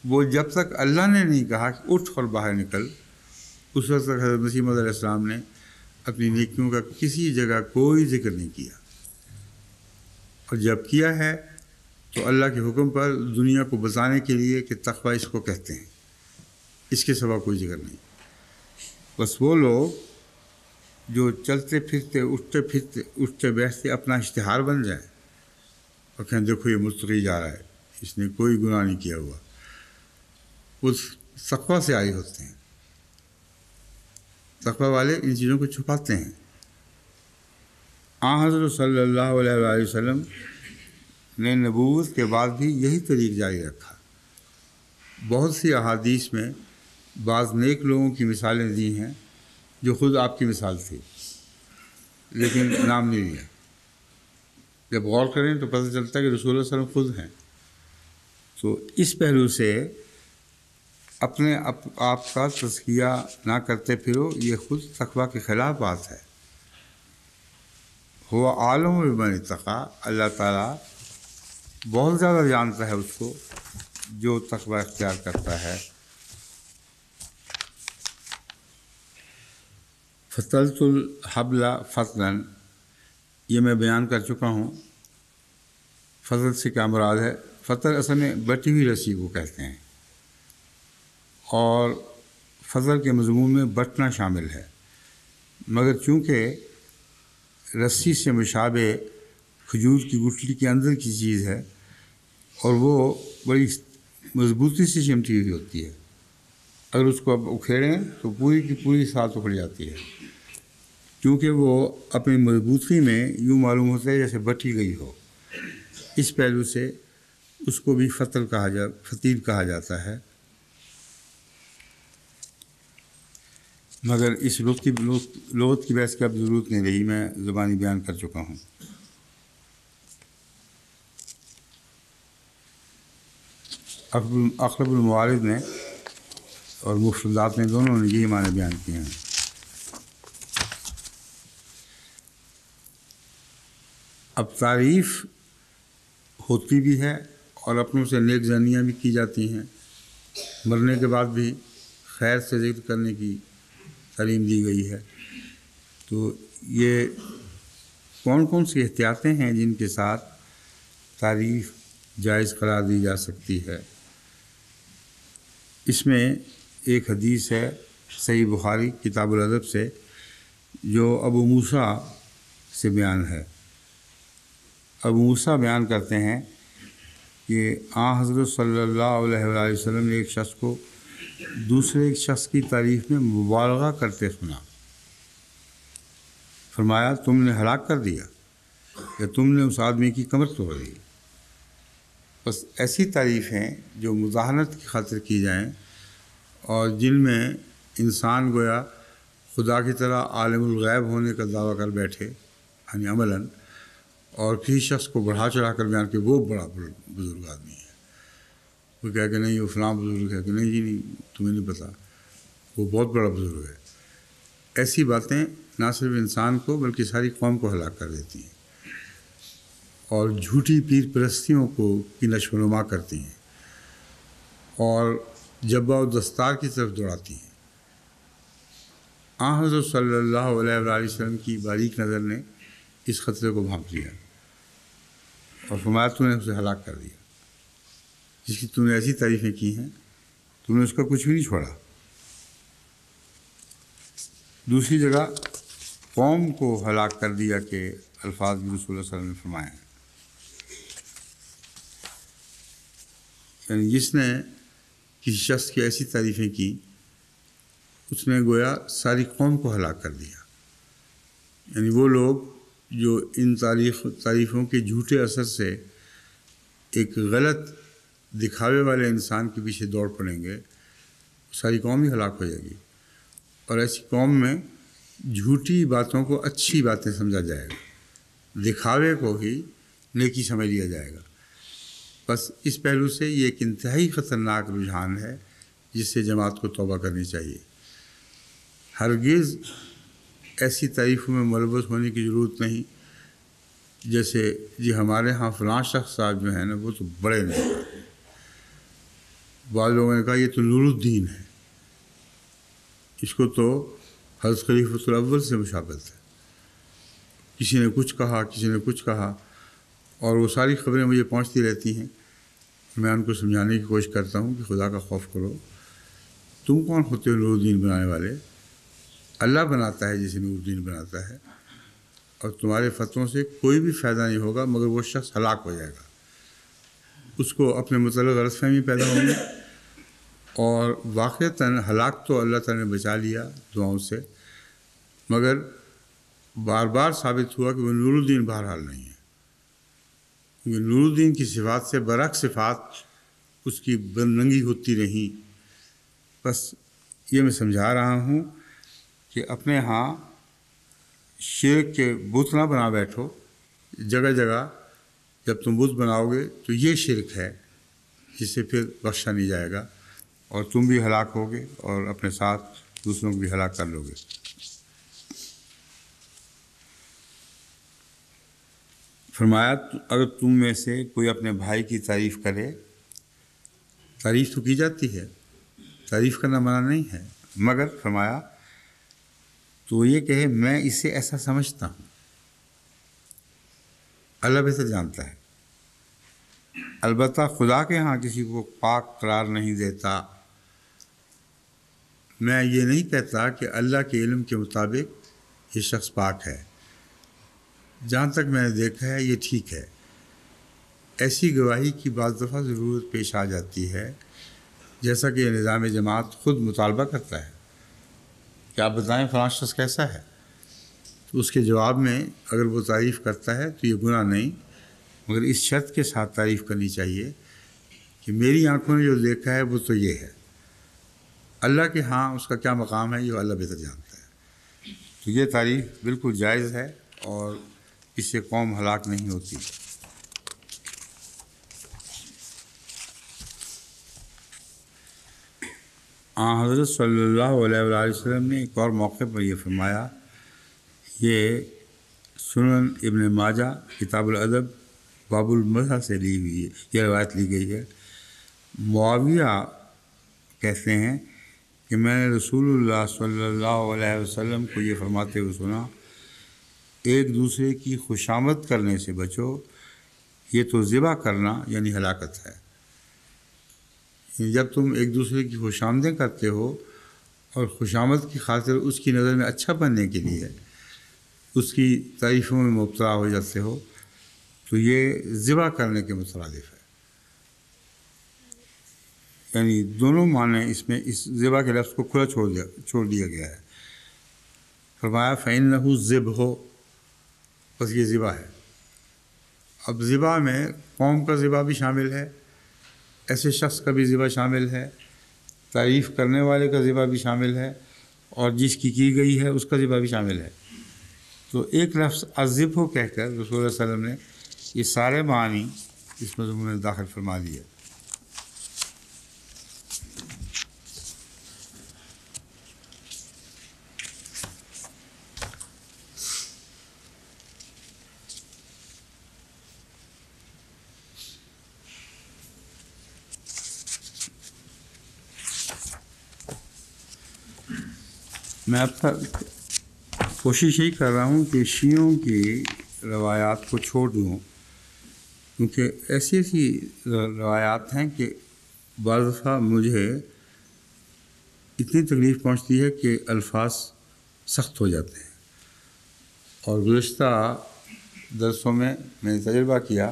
وہ جب تک اللہ نے نہیں کہا کہ اٹھ اور باہر نکل، اس وقت تک حضرت مسیح موعود علیہ السلام نے اپنی نیکیوں کا کسی جگہ کوئی ذکر نہیں کیا، اور جب کیا ہے تو اللہ کے حکم پر دنیا کو بتانے کے لیے کہ تقویٰ اس کو کہتے ہیں، اس کے سوا کوئی ذکر نہیں۔ بس وہ لوگ جو چلتے پھرتے اٹھتے بیٹھتے اپنا اشتہار بن جائیں اور کہیں دیکھو یہ متقی جا رہا ہے، اس نے کوئی گناہ نہیں کیا ہوا، اس تقویٰ سے عاری ہوتے ہیں۔ تقویٰ والے ان چیزوں کو چھپاتے ہیں۔ حضرت صلی اللہ علیہ وآلہ وسلم نے نبوت کے بعد بھی یہی طریق جاری رکھا۔ بہت سی احادیث میں بعض نیک لوگوں کی مثالیں دی ہیں جو خود آپ کی مثال تھی، لیکن نام نہیں لیا۔ جب غور کریں تو پتہ چلتا ہے کہ رسول اللہ صلی اللہ علیہ وسلم خود ہیں۔ تو اس پہلو سے اپنے آپ کا تزکیہ نہ کرتے پھرو، یہ خود تقویٰ کے خلاف بات ہے۔ ہوا عالم بمن اتقیٰ، اللہ تعالیٰ بہت زیادہ جانتا ہے اس کو جو تقویٰ اختیار کرتا ہے۔ فَتَلْتُ الْحَبْلَ فَتْلًا، یہ میں بیان کر چکا ہوں۔ فضل سے کیا مراد ہے؟ فضل اصل میں بٹی ہوئی رسی کو کہتے ہیں، اور فضل کے مضمون میں بٹنا شامل ہے، مگر چونکہ رسی سے مشابہ کھجور کی گٹھلی کے اندر کی چیز ہے اور وہ بڑی مضبوطی سے چمٹی ہوئی ہوتی ہے، اگر اس کو اب اکھیڑیں تو پوری کی پوری ساتھ اکھڑ جاتی ہے، کیونکہ وہ اپنی مضبوطی میں یوں معلوم ہوتا ہے جیسے بٹی گئی ہو۔ اس پہلو سے اس کو بھی فتیل کہا جاتا ہے، مگر اس لغت کی بحث کی اب ضرورت نہیں رہی، میں زبانی بیان کر چکا ہوں۔ اقرب الموارد نے اور مفردات نے دونوں نے یہی معنی بیان کیے ہیں۔ اب تعریف ہوتی بھی ہے اور اپنوں سے نیک زنیاں بھی کی جاتی ہیں، مرنے کے بعد بھی خیر سے ذکر کرنے کی تعلیم دی گئی ہے۔ تو یہ کون کون سی احتیاطیں ہیں جن کے ساتھ تعریف جائز قرار دی جا سکتی ہے؟ اس میں ایک حدیث ہے صحیح بخاری کتاب الادب سے، جو ابو موسیٰ سے بیان ہے۔ ابو موسیٰ بیان کرتے ہیں کہ حضرت صلی اللہ علیہ وآلہ وسلم نے ایک شخص کو دوسرے ایک شخص کی تعریف میں مبالغہ کرتے سنا۔ فرمایا تم نے ہلاک کر دیا یا تم نے اس آدمی کی کمر توڑ دی۔ بس ایسی تعریفیں جو مظاہرت کی خاطر کی جائیں اور جن میں انسان گویا خدا کی طرح عالم الغیب ہونے کا دعویٰ کر بیٹھے، یعنی عملاً، اور کسی شخص کو بڑھا چڑھا کر بیان کہ وہ بڑا بزرگ آدمی ہے، وہ کہہ کہ نہیں وہ فلاں بزرگ ہے، کہ نہیں جی نہیں تمہیں نہیں پتہ وہ بہت بڑا بزرگ ہے۔ ایسی باتیں نہ صرف انسان کو بلکہ ساری قوم کو ہلاک کر دیتی ہیں اور جھوٹی پیر پرستیوں کی نشو و نما کرتی ہیں اور جبہ و دستار کی طرف دوڑاتی ہیں۔ حضرت صلی اللہ علیہ وآلہ وسلم کی باریک نظر نے اس خطرے کو بھانپ لیا اور فرمایا تو نے اسے ہلاک کر دیا، جس کی تم نے ایسی تعریفیں کی ہیں تم نے اس کا کچھ بھی نہیں چھوڑا۔ دوسری جگہ قوم کو ہلاک کر دیا کہ الفاظ بھی رسول اللہ صلی اللہ علیہ وسلم نے فرمائے ہیں، یعنی جس نے کسی شخص کی ایسی تعریفیں کی اس نے گویا ساری قوم کو ہلاک کر دیا۔ یعنی وہ لوگ جو ان تعریفوں کے جھوٹے اثر سے ایک غلط دکھاوے والے انسان کے پیچھے دوڑ پڑیں گے، ساری قوم ہی ہلاک ہو جائے گی، اور ایسی قوم میں جھوٹی باتوں کو اچھی باتیں سمجھا جائے گا، دکھاوے کو ہی نیکی سمجھ لیا جائے گا۔ بس اس پہلو سے یہ ایک انتہائی خطرناک رجحان ہے جس سے جماعت کو توبہ کرنی چاہیے۔ ہرگز ایسی تعریفوں میں ملوث ہونے کی ضرورت نہیں جیسے جی ہمارے ہاں فلاں شخص صاحب جو ہیں نا وہ تو بڑے نہیں. بعض لوگوں نے کہا یہ تو نور الدین ہے، اس کو تو حضرت خلیفۃ الاول سے مشابہت ہے. کسی نے کچھ کہا، کسی نے کچھ کہا، اور وہ ساری خبریں مجھے پہنچتی رہتی ہیں. میں ان کو سمجھانے کی کوشش کرتا ہوں کہ خدا کا خوف کرو، تم کون ہوتے ہو نور الدین بنانے والے؟ اللہ بناتا ہے جسے نور الدین بناتا ہے، اور تمہارے فتووں سے کوئی بھی فائدہ نہیں ہوگا مگر وہ شخص ہلاک ہو جائے گا. اس کو اپنے متعلق غلط فہمی پیدا ہوگی، اور واقعتاً ہلاک تو اللہ تعالیٰ نے بچا لیا دعاؤں سے، مگر بار بار ثابت ہوا کہ وہ نور الدین بہرحال نہیں ہے، کیونکہ نور الدین کی صفات سے برعکس صفات اس کی بدننگی ہوتی رہیں. بس یہ میں سمجھا رہا ہوں کہ اپنے ہاں شرک کے بت نہ بنا بیٹھو. جگہ جگہ جب تم بت بناؤ گے تو یہ شرک ہے جسے پھر بخشا نہیں جائے گا، اور تم بھی ہلاک ہوگے اور اپنے ساتھ دوسروں کو بھی ہلاک کر لو گے. فرمایا اگر تم میں سے کوئی اپنے بھائی کی تعریف کرے، تعریف تو کی جاتی ہے، تعریف کرنا منع نہیں ہے، مگر فرمایا تو یہ کہے میں اسے ایسا سمجھتا ہوں. اللہ بہتر جانتا ہے. البتہ خدا کے ہاں کسی کو پاک قرار نہیں دیتا. میں یہ نہیں کہتا کہ اللہ کے علم کے مطابق یہ شخص پاک ہے. جہاں تک میں نے دیکھا ہے یہ ٹھیک ہے. ایسی گواہی کی بعض دفعہ ضرورت پیش آ جاتی ہے، جیسا کہ یہ نظام جماعت خود مطالبہ کرتا ہے کہ آپ بتائیں فلاں شخص کیسا ہے. تو اس کے جواب میں اگر وہ تعریف کرتا ہے تو یہ گناہ نہیں، مگر اس شرط کے ساتھ تعریف کرنی چاہیے کہ میری آنکھوں نے جو دیکھا ہے وہ تو یہ ہے. اللہ کے ہاں اس کا کیا مقام ہے یہ اللہ بہتر جانتا ہے. تو یہ تعریف بالکل جائز ہے اور اس سے قوم ہلاک نہیں ہوتی. حضرت صلی اللہ علیہ وآلہ وسلم نے ایک اور موقع پر یہ فرمایا، یہ سنن ابن ماجہ کتاب الادب باب المدح سے لی ہوئی ہے، یہ روایت لی گئی ہے. معاویہ کہتے ہیں کہ میں نے رسول اللہ صلی اللہ علیہ وسلم کو یہ فرماتے ہوئے سنا، ایک دوسرے کی خوشامد کرنے سے بچو، یہ تو ذبح کرنا یعنی ہلاکت ہے. جب تم ایک دوسرے کی خوش آمدیں کرتے ہو اور خوشامد کی خاطر اس کی نظر میں اچھا بننے کے لیے اس کی تعریفوں میں مبتلا ہو جاتے ہو تو یہ ذبح کرنے کے مترادف ہے. یعنی دونوں معنی اس میں اس ذبح کے لفظ کو کھلا چھوڑ دیا گیا ہے. فرمایا فَإِنَّهُ ذِبْحُ، بس یہ ذبح ہے. اب ذبح میں قوم کا ذبح بھی شامل ہے، ایسے شخص کا بھی ذبح شامل ہے، تعریف کرنے والے کا ذبح بھی شامل ہے، اور جس کی گئی ہے اس کا ذبح بھی شامل ہے. تو ایک لفظ الذبح کہہ کر رسول اللہ صلی اللہ علیہ وسلم نے یہ سارے معنی اس مضمون میں داخل فرما دیے. میں اب تک کوشش یہی کر رہا ہوں کہ شیعوں کی روایات کو چھوڑ دوں، کیونکہ ایسی ایسی روایات ہیں کہ بعض دفعہ مجھے اتنی تکلیف پہنچتی ہے کہ الفاظ سخت ہو جاتے ہیں. اور گزشتہ درسوں میں نے تجربہ کیا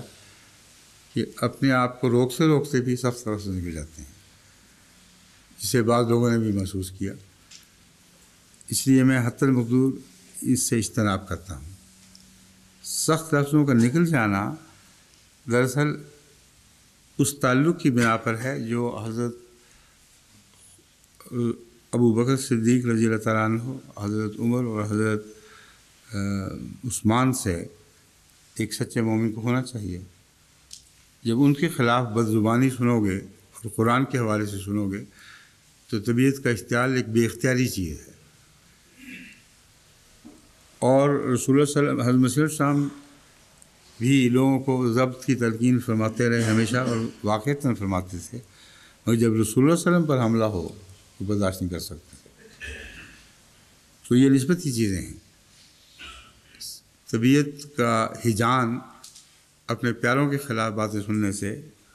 کہ اپنے آپ کو روکتے بھی سخت لفظ نکل جاتے ہیں، جسے بعض لوگوں نے بھی محسوس کیا. اس لیے میں حتی المقدور اس سے اجتناب کرتا ہوں. سخت لفظوں کا نکل جانا دراصل اس تعلق کی بنا پر ہے جو حضرت ابو بکر صدیق رضی اللہ تعالیٰ عنہ، حضرت عمر اور حضرت عثمان سے ایک سچے مومن کو ہونا چاہیے. جب ان کے خلاف بدزبانی سنو گے اور قرآن کے حوالے سے سنو گے تو طبیعت کا اشتعال ایک بے اختیاری چیز ہے. اور رسول اللہ صلی اللہ علیہ وسلم حضرت مسیح السلام بھی لوگوں کو ضبط کی تلقین فرماتے رہے ہمیشہ، اور واقعتاً فرماتے تھے، اور جب رسول اللہ صلی اللہ علیہ وسلم پر حملہ ہو تو برداشت نہیں کر سکتے۔ تو یہ نسبتی چیزیں ہیں۔ طبیعت کا ہجان اپنے پیاروں کے خلاف باتیں سننے سے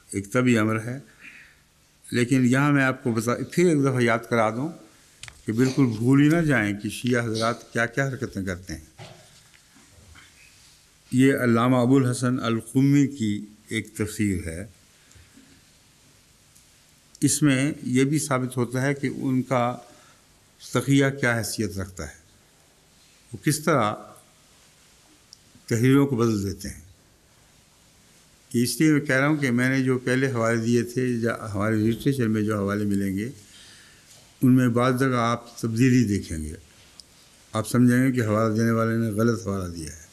ایک طبعی امر ہے، لیکن یہاں میں آپ کو پھر ایک دفعہ یاد کرا دوں کہ بالکل بھول ہی نہ جائیں کہ شیعہ حضرات کیا کیا حرکتیں کرتے ہیں۔ یہ علامہ ابو الحسن القمی کی ایک تفسیر ہے، اس میں یہ بھی ثابت ہوتا ہے کہ ان کا تقیہ کیا حیثیت رکھتا ہے، وہ کس طرح تحریروں کو بدل دیتے ہیں۔ کہ اس لیے میں کہہ رہا ہوں کہ میں نے جو پہلے حوالے دیے تھے، ہمارے لٹریچر میں جو حوالے ملیں گے ان میں بعض جگہ آپ تبدیلی دیکھیں گے، آپ سمجھیں گے کہ حوالہ دینے والے نے غلط حوالہ دیا ہے۔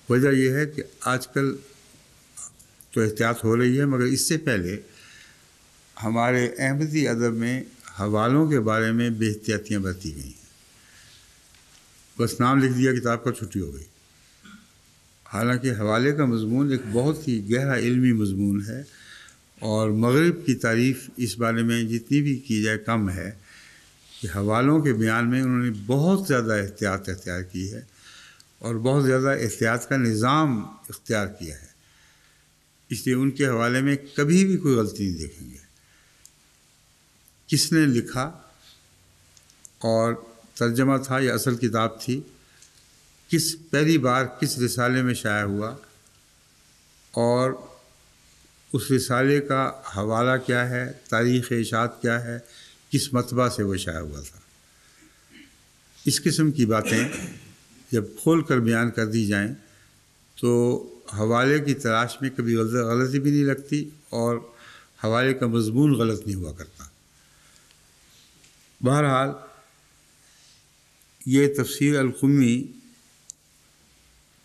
وجہ یہ ہے کہ آج کل تو احتیاط ہو رہی ہے، مگر اس سے پہلے ہمارے احمدی ادب میں حوالوں کے بارے میں بے احتیاطیاں برتی گئی ہیں۔ بس نام لکھ دیا کتاب کا، چھٹی ہو گئی، حالانکہ حوالے کا مضمون ایک بہت ہی گہرا علمی مضمون ہے، اور مغرب کی تعریف اس بارے میں جتنی بھی کی جائے کم ہے کہ حوالوں کے بیان میں انہوں نے بہت زیادہ احتیاط اختیار کی ہے، اور بہت زیادہ احتیاط کا نظام اختیار کیا ہے۔ اس لیے ان کے حوالے میں کبھی بھی کوئی غلطی نہیں دیکھیں گے۔ کس نے لکھا اور ترجمہ تھا یا اصل کتاب تھی، پہلی بار کس رسالے میں شائع ہوا، اور اس رسالے کا حوالہ کیا ہے، تاریخ اشاعت کیا ہے، کس مطبع سے وہ شائع ہوا تھا۔ اس قسم کی باتیں جب کھول کر بیان کر دی جائیں تو حوالے کی تلاش میں کبھی غلطی بھی نہیں لگتی، اور حوالے کا مضمون غلط نہیں ہوا کرتا۔ بہرحال یہ تفسیر القمی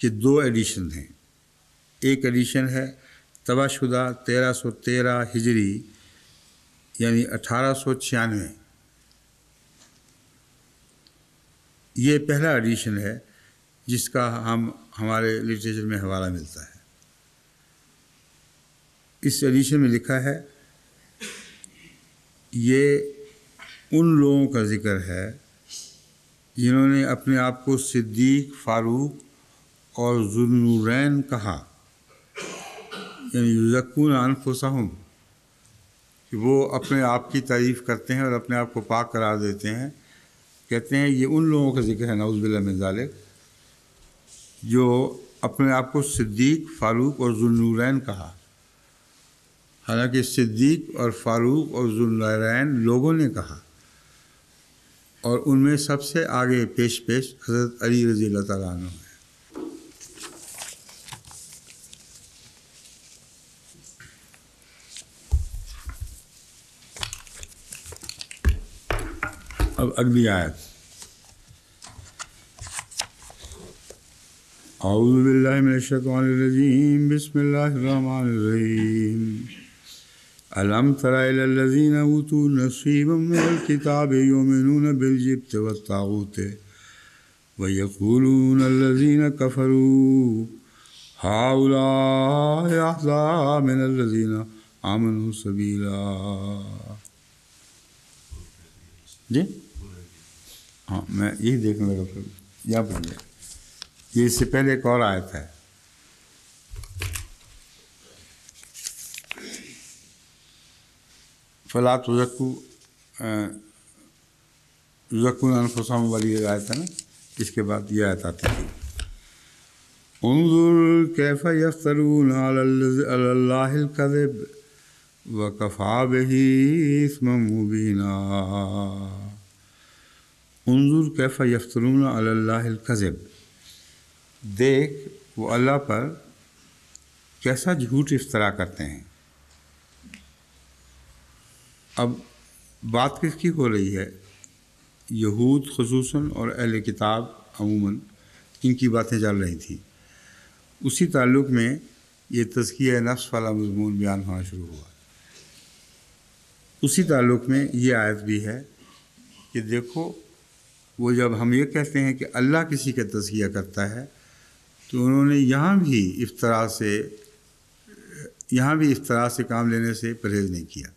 کے 2 ایڈیشن ہیں۔ ایک ایڈیشن ہے طبع شدہ 1313 ہجری یعنی 1896، یہ پہلا ایڈیشن ہے جس کا ہمارے لٹریچر میں حوالہ ملتا ہے۔ اس ایڈیشن میں لکھا ہے، یہ ان لوگوں کا ذکر ہے جنہوں نے اپنے آپ کو صدیق، فاروق اور ذوالنورین کہا، یعنی یزکون انفسہم، کہ وہ اپنے آپ کی تعریف کرتے ہیں اور اپنے آپ کو پاک قرار دیتے ہیں۔ کہتے ہیں یہ ان لوگوں کا ذکر ہے، نعوذ باللہ من ذالک، جو اپنے آپ کو صدیق، فاروق اور ذوالنورین کہا، حالانکہ صدیق اور فاروق اور ذوالنورین لوگوں نے کہا، اور ان میں سب سے آگے پیش حضرت علی رضی اللہ تعالیٰ عنہ ہے۔ اب اگلی آیت، اعوذ باللہ من الشیطان الرجیم، بسم اللہ الرحمن الرحیم، الم تر الی الذین اوتوا نصیبا من الکتاب یؤمنون بالجبت والطاغوت ویقولون الذین کفروا ہؤلاء احزاب من الذین آمنوا سبیلا۔ جی ہاں، میں یہی دیکھنے لگا، پھر یہاں پر یہ اس سے پہلے ایک اور آیت ہے، فلا تزکوا یزکون انفسہم والی آیت ہے نا، اس کے بعد یہ آیت آتی تھی، انظر کیف یفترون علی اللہ الکذب وکفی بہ اثما مبینا۔ انظر کیف یفترون علی اللہ الکذب، دیکھ وہ اللہ پر کیسا جھوٹ افطرا کرتے ہیں۔ اب بات کس کی ہو رہی ہے؟ یہود خصوصاً اور اہل کتاب عموماً، ان کی باتیں چل رہی تھیں۔ اسی تعلق میں یہ تزکیہ نفس والا مضمون بیان ہونا شروع ہوا۔ اسی تعلق میں یہ آیت بھی ہے کہ دیکھو وہ جب ہم یہ کہتے ہیں کہ اللہ کسی کا تزکیہ کرتا ہے تو انہوں نے یہاں بھی افطرا سے کام لینے سے پرہیز نہیں کیا۔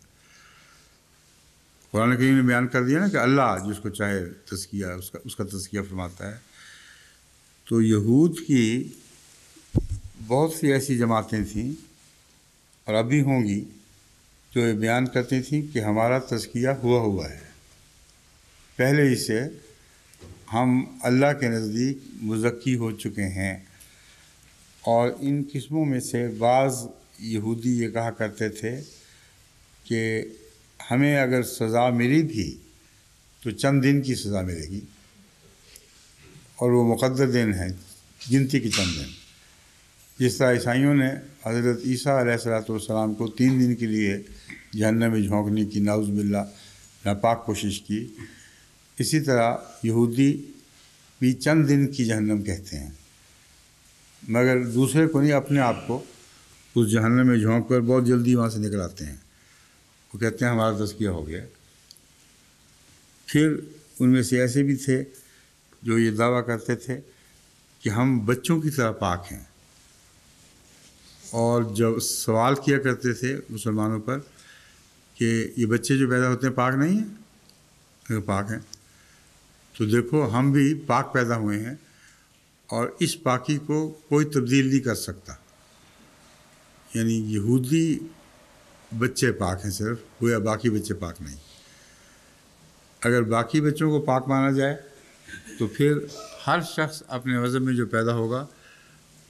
قرآن کریم نے بیان کر دیا نا کہ اللہ جس کو چاہے تزکیہ اس کا تزکیہ فرماتا ہے۔ تو یہود کی بہت سی ایسی جماعتیں تھیں اور ابھی ہوں گی جو یہ بیان کرتی تھیں کہ ہمارا تزکیہ ہوا ہے، پہلے ہی سے ہم اللہ کے نزدیک مزکی ہو چکے ہیں۔ اور ان قسموں میں سے بعض یہودی یہ کہا کرتے تھے کہ ہمیں اگر سزا ملی بھی تو چند دن کی سزا ملے گی، اور وہ مقدر دن ہے، گنتی کے چند دن۔ جس طرح عیسائیوں نے حضرت عیسیٰ علیہ السلام کو 3 دن کے لیے جہنم میں جھونکنے کی نعوذ باللہ ناپاک کوشش کی، اسی طرح یہودی بھی چند دن کی جہنم کہتے ہیں، مگر دوسرے کو نہیں، اپنے آپ کو اس جہنم میں جھونک کر بہت جلدی وہاں سے نکل آتے ہیں۔ وہ کہتے ہیں ہمارا تزکیہ ہو گیا۔ پھر ان میں سے ایسے بھی تھے جو یہ دعویٰ کرتے تھے کہ ہم بچوں کی طرح پاک ہیں، اور جب سوال کیا کرتے تھے مسلمانوں پر کہ یہ بچے جو پیدا ہوتے ہیں پاک نہیں ہیں؟ پاک ہیں۔ تو دیکھو ہم بھی پاک پیدا ہوئے ہیں، اور اس پاکی کو کوئی تبدیل نہیں کر سکتا۔ یعنی یہودی بچے پاک ہیں صرف، گویا باقی بچے پاک نہیں۔ اگر باقی بچوں کو پاک مانا جائے تو پھر ہر شخص اپنے مذہب میں جو پیدا ہوگا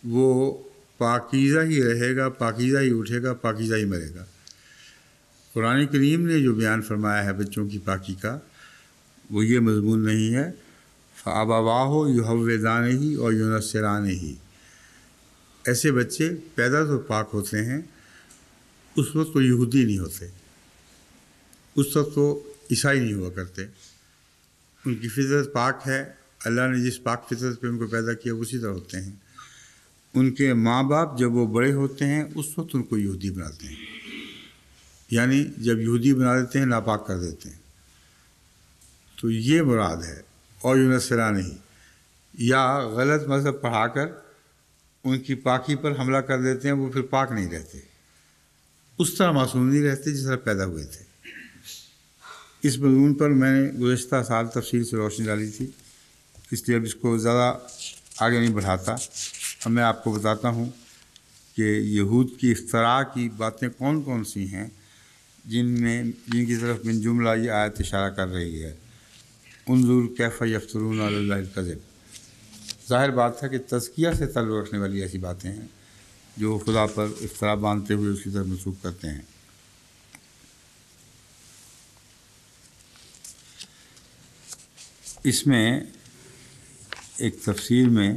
وہ پاکیزہ ہی رہے گا، پاکیزہ ہی اٹھے گا، پاکیزہ ہی مرے گا۔ قرآن کریم نے جو بیان فرمایا ہے بچوں کی پاکی کا، وہ یہ مضمون نہیں ہے فَأَبَوَاهُ يُهَوِّدَانِهِ اور يُنَصِّرَانِهِ۔ ایسے بچے پیدا تو پاک ہوتے ہیں، اس وقت تو یہودی نہیں ہوتے، اس وقت تو عیسائی نہیں ہوا کرتے، ان کی فطرت پاک ہے، اللہ نے جس پاک فطرت پہ ان کو پیدا کیا اسی طرح ہوتے ہیں۔ ان کے ماں باپ جب وہ بڑے ہوتے ہیں اس وقت ان کو یہودی بناتے ہیں، یعنی جب یہودی بنا دیتے ہیں ناپاک کر دیتے ہیں، تو یہ مراد ہے۔ اور یونسرانی، یا غلط مذہب پڑھا کر ان کی پاکی پر حملہ کر دیتے ہیں، وہ پھر پاک نہیں رہتے، اس طرح معصوم نہیں رہتے جس طرح پیدا ہوئے تھے۔ اس مضمون پر میں نے گزشتہ سال تفصیل سے روشنی ڈالی تھی، اس لیے اب اس کو زیادہ آگے نہیں بڑھاتا۔ اب میں آپ کو بتاتا ہوں کہ یہود کی افتراء کی باتیں کون کون سی ہیں جن کی طرف من جملہ یہ آیت اشارہ کر رہی ہے۔ انظر کیف یفترون علی اللہ الکذب۔ ظاہر بات ہے کہ تزکیہ سے تعلق رکھنے والی ایسی باتیں ہیں جو خدا پر افتراء باندھتے ہوئے اس کی طرف منسوخ کرتے ہیں۔ اس میں ایک تفسیر میں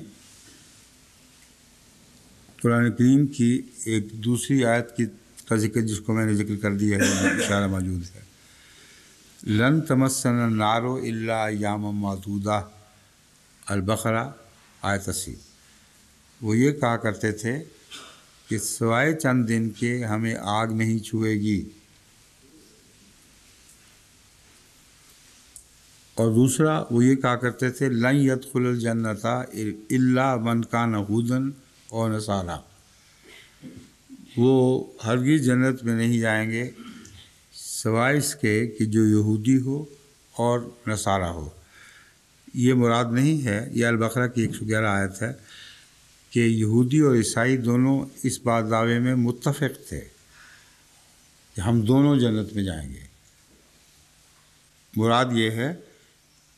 قرآن کریم کی ایک دوسری آیت کا ذکر، جس کو میں نے ذکر کر دیا ہے، اشارہ موجود ہے۔ لن تمسنا النار الا ایاما معدودہ، البقرہ آیت 80۔ وہ یہ کہا کرتے تھے کہ سوائے چند دن کے ہمیں آگ نہیں چھوئے گی۔ اور دوسرا وہ یہ کہا کرتے تھے لن يدخل الجنۃ الا من کان ہودًا اور نصارا، وہ ہرگز جنت میں نہیں جائیں گے سوائے اس کے کہ جو یہودی ہو اور نصارہ ہو۔ یہ مراد نہیں ہے، یہ البقرہ کی 111 آیت ہے کہ یہودی اور عیسائی دونوں اس بات دعوے میں متفق تھے کہ ہم دونوں جنت میں جائیں گے۔ مراد یہ ہے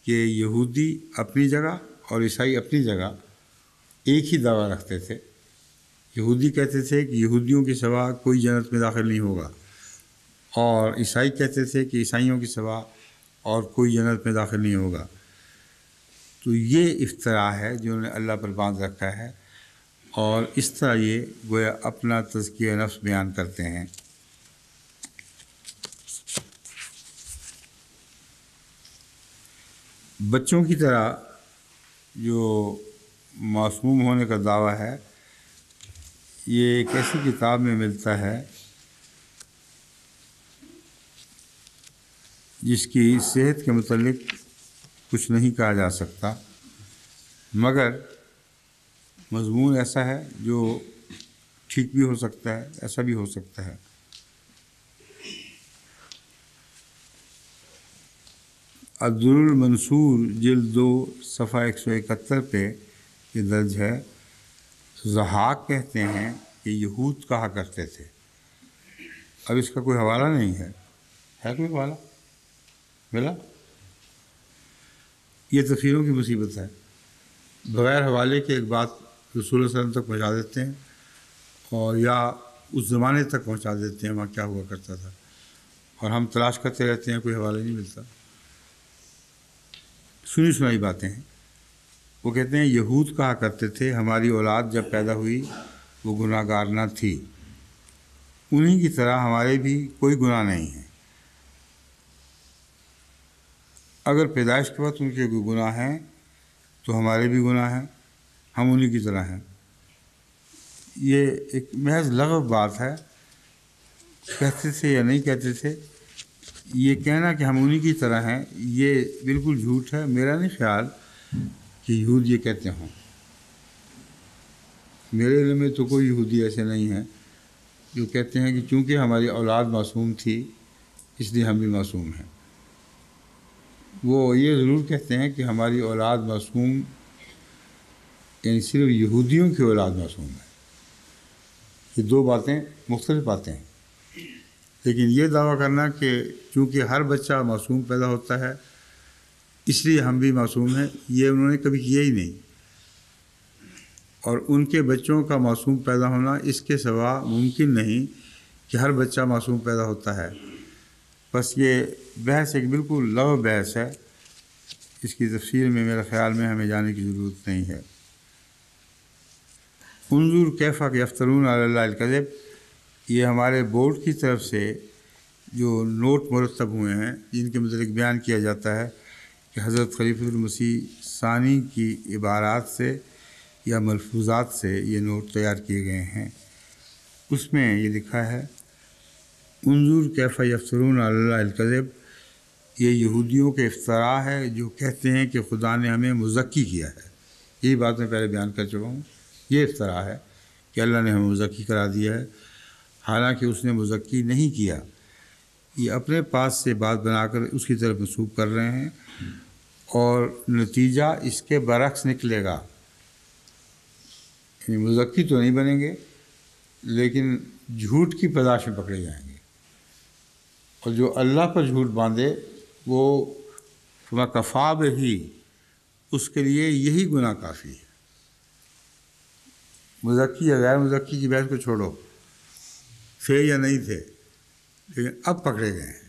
کہ یہودی اپنی جگہ اور عیسائی اپنی جگہ ایک ہی دعویٰ رکھتے تھے۔ یہودی کہتے تھے کہ یہودیوں کے سوا کوئی جنت میں داخل نہیں ہوگا، اور عیسائی کہتے تھے کہ عیسائیوں کے سوا اور کوئی جنت میں داخل نہیں ہوگا۔ تو یہ افتراء ہے جو انہوں نے اللہ پر باندھ رکھا ہے، اور اس طرح یہ گویا اپنا تزکیہ نفس بیان کرتے ہیں۔ بچوں کی طرح جو معصوم ہونے کا دعویٰ ہے، یہ ایک ایسی کتاب میں ملتا ہے جس کی صحت کے متعلق کچھ نہیں کہا جا سکتا، مگر مضمون ایسا ہے جو ٹھیک بھی ہو سکتا ہے، ایسا بھی ہو سکتا ہے۔ الدر المنصور جلد 2 صفحہ 171 پہ یہ درج ہے۔ ضحاک کہتے ہیں کہ یہود کہا کرتے تھے۔ اب اس کا کوئی حوالہ نہیں ہے کوئی حوالہ ملا؟ یہ تفسیروں کی مصیبت ہے، بغیر حوالے کے ایک بات رسول اللہ صلی اللہ علیہ وسلم تک پہنچا دیتے ہیں، اور یا اس زمانے تک پہنچا دیتے ہیں وہاں کیا ہوا کرتا تھا، اور ہم تلاش کرتے رہتے ہیں، کوئی حوالہ نہیں ملتا، سنی سنائی باتیں ہیں۔ وہ کہتے ہیں یہود کہا کرتے تھے ہماری اولاد جب پیدا ہوئی وہ گناہ گار نہ تھی، انہی کی طرح ہمارے بھی کوئی گناہ نہیں ہے، اگر پیدائش کے وقت ان کے کوئی گناہ ہیں تو ہمارے بھی گناہ ہیں، ہم انہی کی طرح ہیں۔ یہ ایک محض لغو بات ہے، کہتے تھے یا نہیں کہتے تھے، یہ کہنا کہ ہم انہی کی طرح ہیں یہ بالکل جھوٹ ہے۔ میرا نہیں خیال کہ یہود یہ کہتے ہوں، میرے علم میں تو کوئی یہودی ایسے نہیں ہیں جو کہتے ہیں کہ چونکہ ہماری اولاد معصوم تھی اس لیے ہم بھی معصوم ہیں۔ وہ یہ ضرور کہتے ہیں کہ ہماری اولاد معصوم، یعنی صرف یہودیوں کی اولاد معصوم ہے۔ یہ دو باتیں مختلف باتیں ہیں، لیکن یہ دعویٰ کرنا کہ چونکہ ہر بچہ معصوم پیدا ہوتا ہے اس لیے ہم بھی معصوم ہیں، یہ انہوں نے کبھی کیا ہی نہیں، اور ان کے بچوں کا معصوم پیدا ہونا اس کے سوا ممکن نہیں کہ ہر بچہ معصوم پیدا ہوتا ہے۔ بس یہ بحث ایک بالکل لغو بحث ہے، اس کی تفصیل میں میرے خیال میں ہمیں جانے کی ضرورت نہیں ہے۔ انظر کیف یفترون علی اللہ الکذب، یہ ہمارے بورڈ کی طرف سے جو نوٹ مرتب ہوئے ہیں جن کے متعلق بیان کیا جاتا ہے کہ حضرت خلیفۃ المسیح ثانی کی عبارات سے یا ملفوظات سے یہ نوٹ تیار کیے گئے ہیں۔ اس میں یہ لکھا ہے انظر کیف یفترون علی اللہ الکذب، یہ یہودیوں کے افطراء ہے جو کہتے ہیں کہ خدا نے ہمیں مزکی کیا ہے۔ یہی بات میں پہلے بیان کر چکا ہوں، یہ افطراء ہے کہ اللہ نے ہمیں مزکی کرا دیا ہے، حالانکہ اس نے مزکی نہیں کیا، یہ اپنے پاس سے بات بنا کر اس کی طرف منسوب کر رہے ہیں، اور نتیجہ اس کے برعکس نکلے گا، یعنی مزکی تو نہیں بنیں گے لیکن جھوٹ کی پاداش میں پکڑے جائیں گے، اور جو اللہ پر جھوٹ باندھے وہ وَكَفَىٰ بِهِ، اس کے لیے یہی گناہ کافی ہے۔ مزکی یا غیر مزکی کی بحث کو چھوڑو، تھے یا نہیں تھے، لیکن اب پکڑے گئے ہیں۔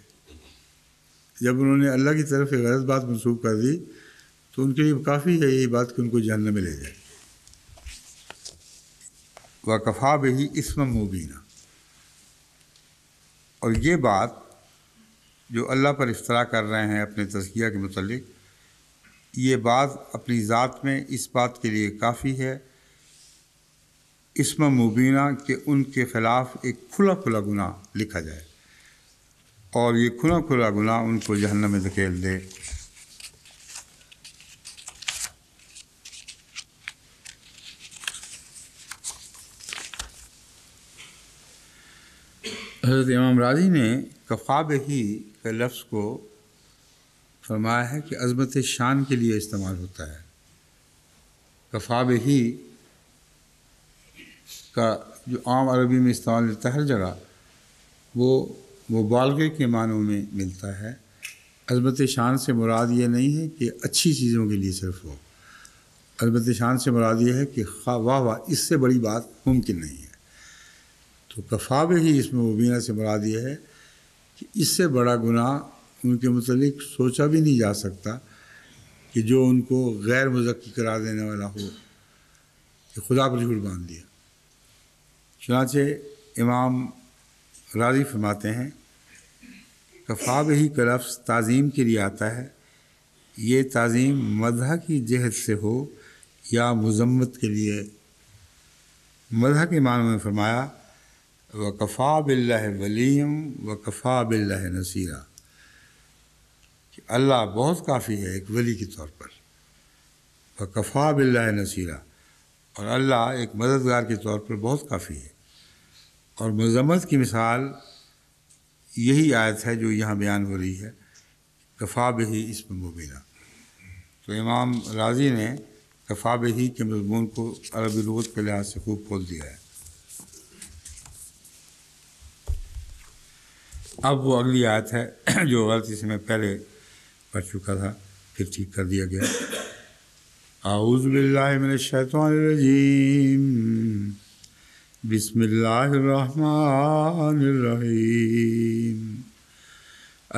جب انہوں نے اللہ کی طرف ایک غلط بات منسوب کر دی تو ان کے لیے کافی ہے یہی بات کہ ان کو جہنم میں لے جائے۔ وَكَفَىٰ بِهِ إِثْمًا مُبِينًا، اور یہ بات جو اللہ پر افتراء کر رہے ہیں اپنے تزکیہ کے متعلق، یہ بات اپنی ذات میں اس بات کے لیے کافی ہے، اسم مبینہ، کہ ان کے خلاف ایک کھلا کھلا گناہ لکھا جائے، اور یہ کھلا کھلا گناہ ان کو جہنم میں دھکیل دے۔ حضرت امام راضی نے کفا بہی کے لفظ کو فرمایا ہے کہ عظمت شان کے لیے استعمال ہوتا ہے۔ کفا بہی کا جو عام عربی میں استعمال ملتا ہے ہر جگہ، وہ مبالغے کے معنوں میں ملتا ہے۔ عظمت شان سے مراد یہ نہیں ہے کہ اچھی چیزوں کے لیے صرف ہو، عظمت شان سے مراد یہ ہے کہ واہ واہ اس سے بڑی بات ممکن نہیں ہے۔ تو کفا بہی اس میں مبینہ سے مراد یہ ہے کہ اس سے بڑا گناہ ان کے متعلق سوچا بھی نہیں جا سکتا کہ جو ان کو غیر مزکی قرار دینے والا ہو، کہ خدا پر جھوٹ باندھ دیا۔ چنانچہ امام راضی فرماتے ہیں کفا بہی کا لفظ تعظیم کے لیے آتا ہے، یہ تعظیم مدح کی جہت سے ہو یا مذمت کے لیے۔ مدح کے معنی میں فرمایا وَكَفَىٰ بِاللَّهِ وَلِيًّا وَكَفَىٰ بِاللَّهِ نَصِيرًا، کہ اللہ بہت کافی ہے ایک ولی کے طور پر، فکفا باللہ نصیرا، اور اللہ ایک مددگار کے طور پر بہت کافی ہے۔ اور مذمت کی مثال یہی آیت ہے جو یہاں بیان ہو رہی ہے، کفا بہی اسم مبینہ۔ تو امام رازی نے کفا بہی کے مضمون کو عربی لغت کے لحاظ سے خوب کھول دیا ہے۔ اب وہ اگلی آیت ہے جو غلطی سے میں پہلے پڑھ چکا تھا، پھر ٹھیک کر دیا گیا۔ اعوذ باللہ من الشیطان الرجیم، بسم اللہ الرحمن الرحیم۔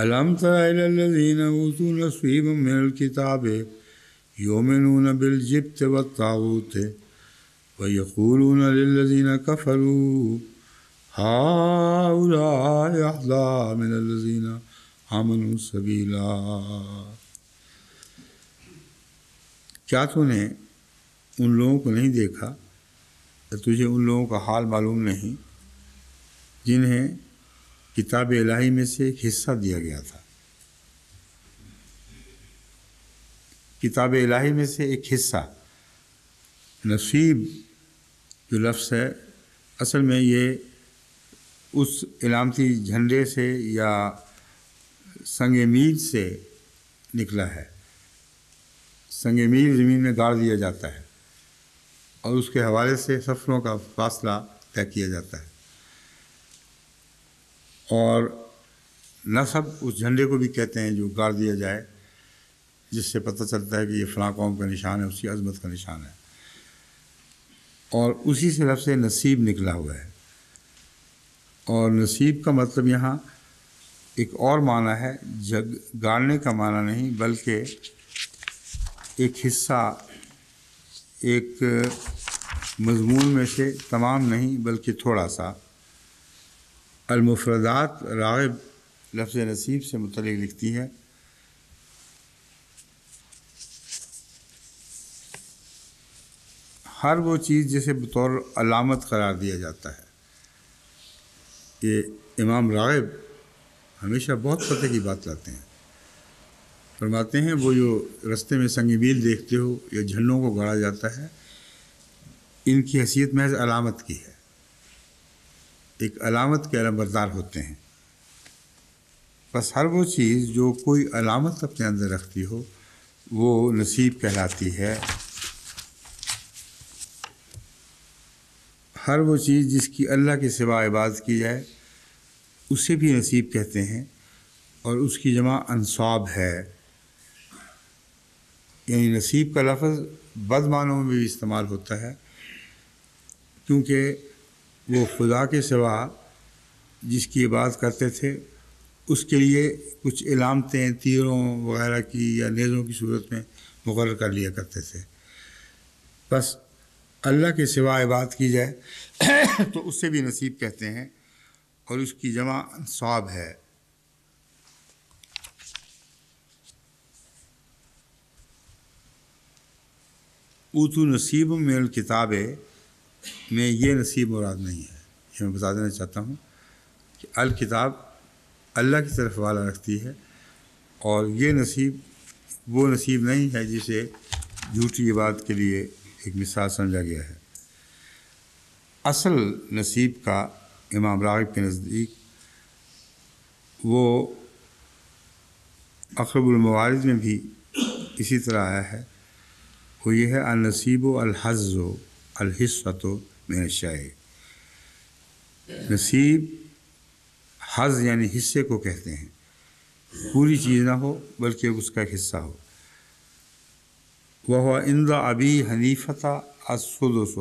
الم تر الی الذین اوتوا نصیبا من الکتاب یؤمنون بالجبت والطاغوت ویقولون للذین کفروا ہؤلاء اہدی من الذین آمنوا سبیلا۔ کیا تو نے ان لوگوں کو نہیں دیکھا، تجھے ان لوگوں کا حال معلوم نہیں جنہیں کتاب الہی میں سے ایک حصہ دیا گیا تھا؟ کتاب الہی میں سے ایک حصہ، نصیب جو لفظ ہے اصل میں یہ اس علامتی جھنڈے سے یا سنگ میل سے نکلا ہے۔ سنگ میل زمین میں گاڑ دیا جاتا ہے اور اس کے حوالے سے سفروں کا فاصلہ طے کیا جاتا ہے، اور نسب اس جھنڈے کو بھی کہتے ہیں جو گاڑ دیا جائے، جس سے پتہ چلتا ہے کہ یہ فلاں قوم کا نشان ہے، اس کی عظمت کا نشان ہے، اور اسی سے لفظ نصیب نکلا ہوا ہے۔ اور نصیب کا مطلب یہاں ایک اور معنی ہے، گاڑنے کا معنی نہیں بلکہ ایک حصہ، ایک مضمون میں سے تمام نہیں بلکہ تھوڑا سا۔ المفردات راغب لفظ نصیب سے متعلق لکھتی ہے، ہر وہ چیز جسے بطور علامت قرار دیا جاتا ہے۔ یہ امام راغب ہمیشہ بہت پتہ کی بات لاتے ہیں، فرماتے ہیں وہ جو رستے میں سنگ میل دیکھتے ہو یا جھنڈوں کو گاڑا جاتا ہے، ان کی حیثیت محض علامت کی ہے، ایک علامت کے علمبردار ہوتے ہیں۔ بس ہر وہ چیز جو کوئی علامت اپنے اندر رکھتی ہو وہ نصیب کہلاتی ہے۔ ہر وہ چیز جس کی اللہ کے سوا عبادت کی جائے اسے بھی نصیب کہتے ہیں، اور اس کی جمع انصاب ہے۔ یعنی نصیب کا لفظ بد معنوں میں بھی استعمال ہوتا ہے، کیونکہ وہ خدا کے سوا جس کی عبادت کرتے تھے اس کے لیے کچھ علامتیں تیروں وغیرہ کی یا نیزوں کی صورت میں مقرر کر لیا کرتے تھے۔ بس اللہ کے سوا عبادت کی جائے تو اس سے بھی نصیب کہتے ہیں، اور اس کی جمع انصاب ہے۔ اوتو نصیب من الکتاب میں یہ نصیب مراد نہیں ہے، یہ میں بتا دینا چاہتا ہوں کہ الکتاب اللہ کی طرف والا رکھتی ہے، اور یہ نصیب وہ نصیب نہیں ہے جسے جھوٹی عبادت کے لیے ایک مثال سمجھا گیا ہے۔ اصل نصیب کا امام راغب کے نزدیک وہ اقرب الموارد میں بھی اسی طرح آیا ہے، وہ یہ ہے النصیب الحظ الحصۃ من الشیء۔ نصیب حظ یعنی حصے کو کہتے ہیں، پوری چیز نہ ہو بلکہ اس کا ایک حصہ ہو۔ وہو عند ابی حنیفۃ السدس،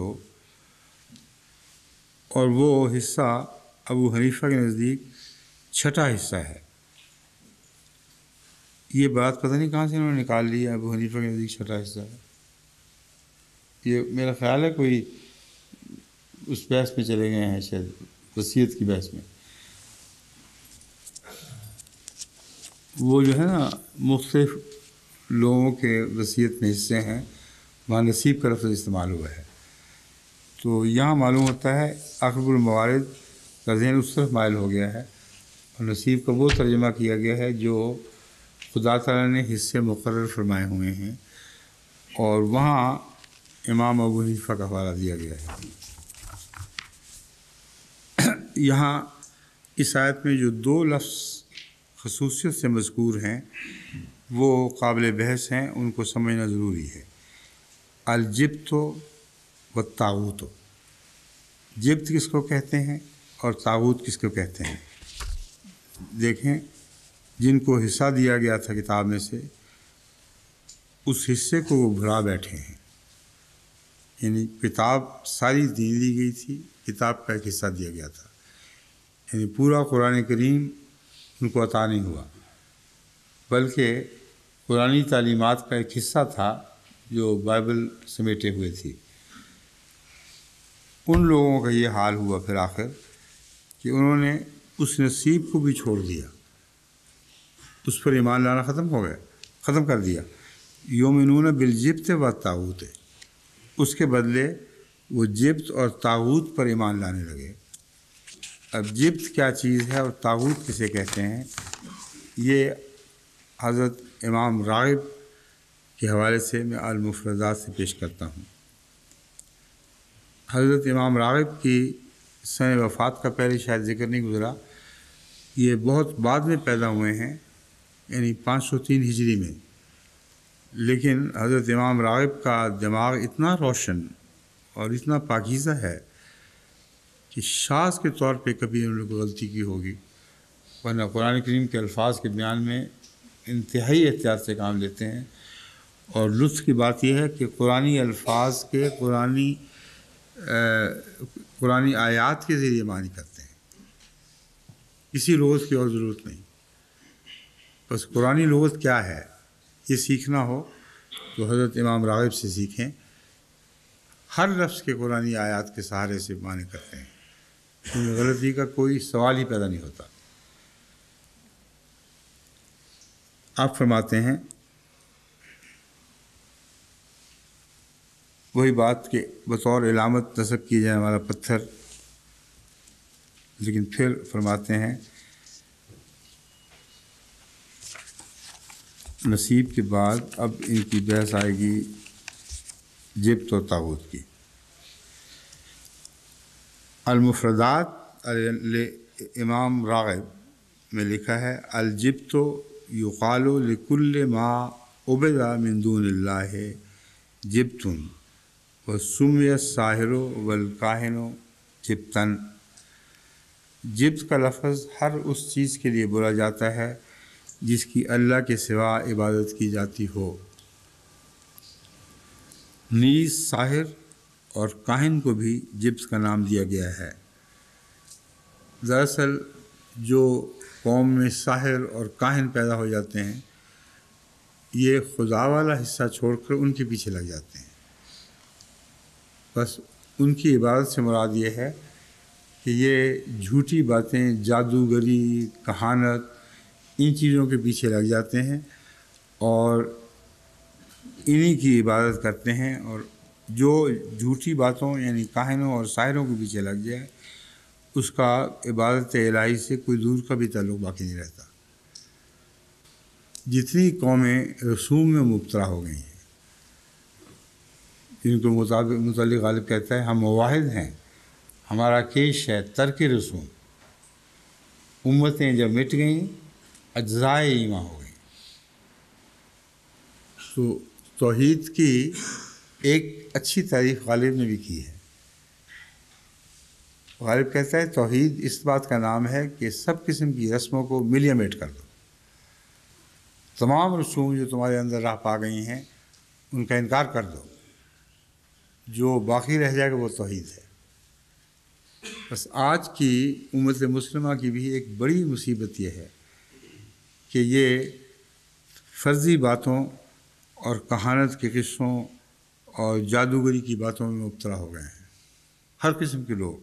اور وہ حصہ ابو حنیفہ کے نزدیک چھٹا حصہ ہے۔ یہ بات پتہ نہیں کہاں سے انہوں نے نکال لی ہے، ابو حنیفہ کے نزدیک چھٹا حصہ ہے۔ یہ میرا خیال ہے کوئی اس بحث میں چلے گئے ہیں، شاید وصیت کی بحث میں۔ وہ جو ہے نا مختلف لوگوں کے وصیت میں حصے ہیں، وہاں نصیب کا لفظ استعمال ہوا ہے، تو یہاں معلوم ہوتا ہے اقرب الموارد کا ذہن اس طرف مائل ہو گیا ہے، اور نصیب کا وہ ترجمہ کیا گیا ہے جو خدا تعالیٰ نے حصے مقرر فرمائے ہوئے ہیں، اور وہاں امام ابو حنیفہ کا حوالہ دیا گیا ہے۔ یہاں اس آیت میں جو دو لفظ خصوصیت سے مذکور ہیں وہ قابل بحث ہیں، ان کو سمجھنا ضروری ہے۔ الجبت و طاغوت، جبت کس کو کہتے ہیں اور طاغوت کس کو کہتے ہیں؟ دیکھیں، جن کو حصہ دیا گیا تھا کتاب میں سے، اس حصے کو وہ بھلا بیٹھے ہیں، یعنی کتاب ساری دین دی گئی تھی، کتاب کا ایک حصہ دیا گیا تھا، یعنی پورا قرآن کریم ان کو عطا نہیں ہوا، بلکہ قرآنی تعلیمات کا ایک حصہ تھا جو بائبل سمیٹے ہوئے تھی۔ ان لوگوں کا یہ حال ہوا پھر آخر کہ انہوں نے اس نصیب کو بھی چھوڑ دیا، اس پر ایمان لانا ختم کر دیا۔ یؤمنون بالجبت و طاغوت، اس کے بدلے وہ جبت اور طاغوت پر ایمان لانے لگے۔ اب جبت کیا چیز ہے اور طاغوت کسے کہتے ہیں، یہ حضرت امام راغب کے حوالے سے میں المفردات سے پیش کرتا ہوں۔ حضرت امام راغب کی سن وفات کا پہلے شاید ذکر نہیں گزرا، یہ بہت بعد میں پیدا ہوئے ہیں، یعنی 503 ہجری میں، لیکن حضرت امام راغب کا دماغ اتنا روشن اور اتنا پاکیزہ ہے کہ شاذ کے طور پہ کبھی انہوں نے کوئی غلطی کی ہوگی، ورنہ قرآن کریم کے الفاظ کے بیان میں انتہائی احتیاط سے کام لیتے ہیں۔ اور لطف کی بات یہ ہے کہ قرآنی الفاظ کے قرآنی آیات کے ذریعے معنی کرتے ہیں، کسی لغت کی اور ضرورت نہیں۔ بس قرآنی لغت کیا ہے یہ سیکھنا ہو تو حضرت امام راغب سے سیکھیں، ہر لفظ کے قرآنی آیات کے سہارے سے معنی کرتے ہیں، ان میں غلطی کا کوئی سوال ہی پیدا نہیں ہوتا۔ آپ فرماتے ہیں وہی بات کہ بطور علامت نصب کی جانے والا پتھر، لیکن پھر فرماتے ہیں نصیب کے بعد اب ان کی بحث آئے گی جبت و طاغوت کی۔ المفردات امام راغب میں لکھا ہے الجبت یقال لکل ما عبد من دون اللہ جبت وسمی الساحر والکاہن جبتن۔ جبت کا لفظ ہر اس چیز کے لیے بولا جاتا ہے جس کی اللہ کے سوا عبادت کی جاتی ہو، نیز ساحر اور کاہن کو بھی جبت کا نام دیا گیا ہے۔ دراصل جو قوم میں ساحر اور کاہن پیدا ہو جاتے ہیں یہ خدا والا حصہ چھوڑ کر ان کے پیچھے لگ جاتے ہیں، بس ان کی عبادت سے مراد یہ ہے کہ یہ جھوٹی باتیں، جادوگری، کہانت، ان چیزوں کے پیچھے لگ جاتے ہیں اور انہی کی عبادت کرتے ہیں، اور جو جھوٹی باتوں یعنی کاہنوں اور ساحروں کے پیچھے لگ جائے اس کا عبادت الہی سے کوئی دور کا بھی تعلق باقی نہیں رہتا۔ جتنی قومیں رسوم میں مبتلا ہو گئی ہیں، جن کو متعلق غالب کہتا ہے ہم مواحد ہیں، ہمارا کیش ہے ترک رسوم، امتیں جب مٹ گئیں اجزائے ایمان ہو گئیں۔ تو توحید کی ایک اچھی تعریف غالب نے بھی کی ہے۔ غالب کہتا ہے توحید اس بات کا نام ہے کہ سب قسم کی رسموں کو ملیمیٹ کر دو، تمام رسوم جو تمہارے اندر راہ پا گئی ہیں ان کا انکار کر دو، جو باقی رہ جائے گا وہ توحید ہے۔ بس آج کی امت مسلمہ کی بھی ایک بڑی مصیبت یہ ہے کہ یہ فرضی باتوں اور کہانت کے قصوں اور جادوگری کی باتوں میں مبتلا ہو گئے ہیں۔ ہر قسم کے لوگ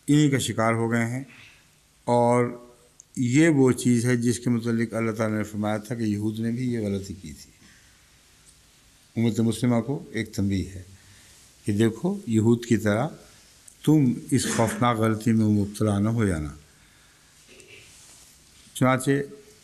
انہی کا شکار ہو گئے ہیں، اور یہ وہ چیز ہے جس کے متعلق اللہ تعالیٰ نے فرمایا تھا کہ یہود نے بھی یہ غلطی کی تھی۔ امت مسلمہ کو ایک تنبیہ ہے کہ دیکھو یہود کی طرح تم اس خوفناک غلطی میں مبتلا نہ ہو جانا۔ چنانچہ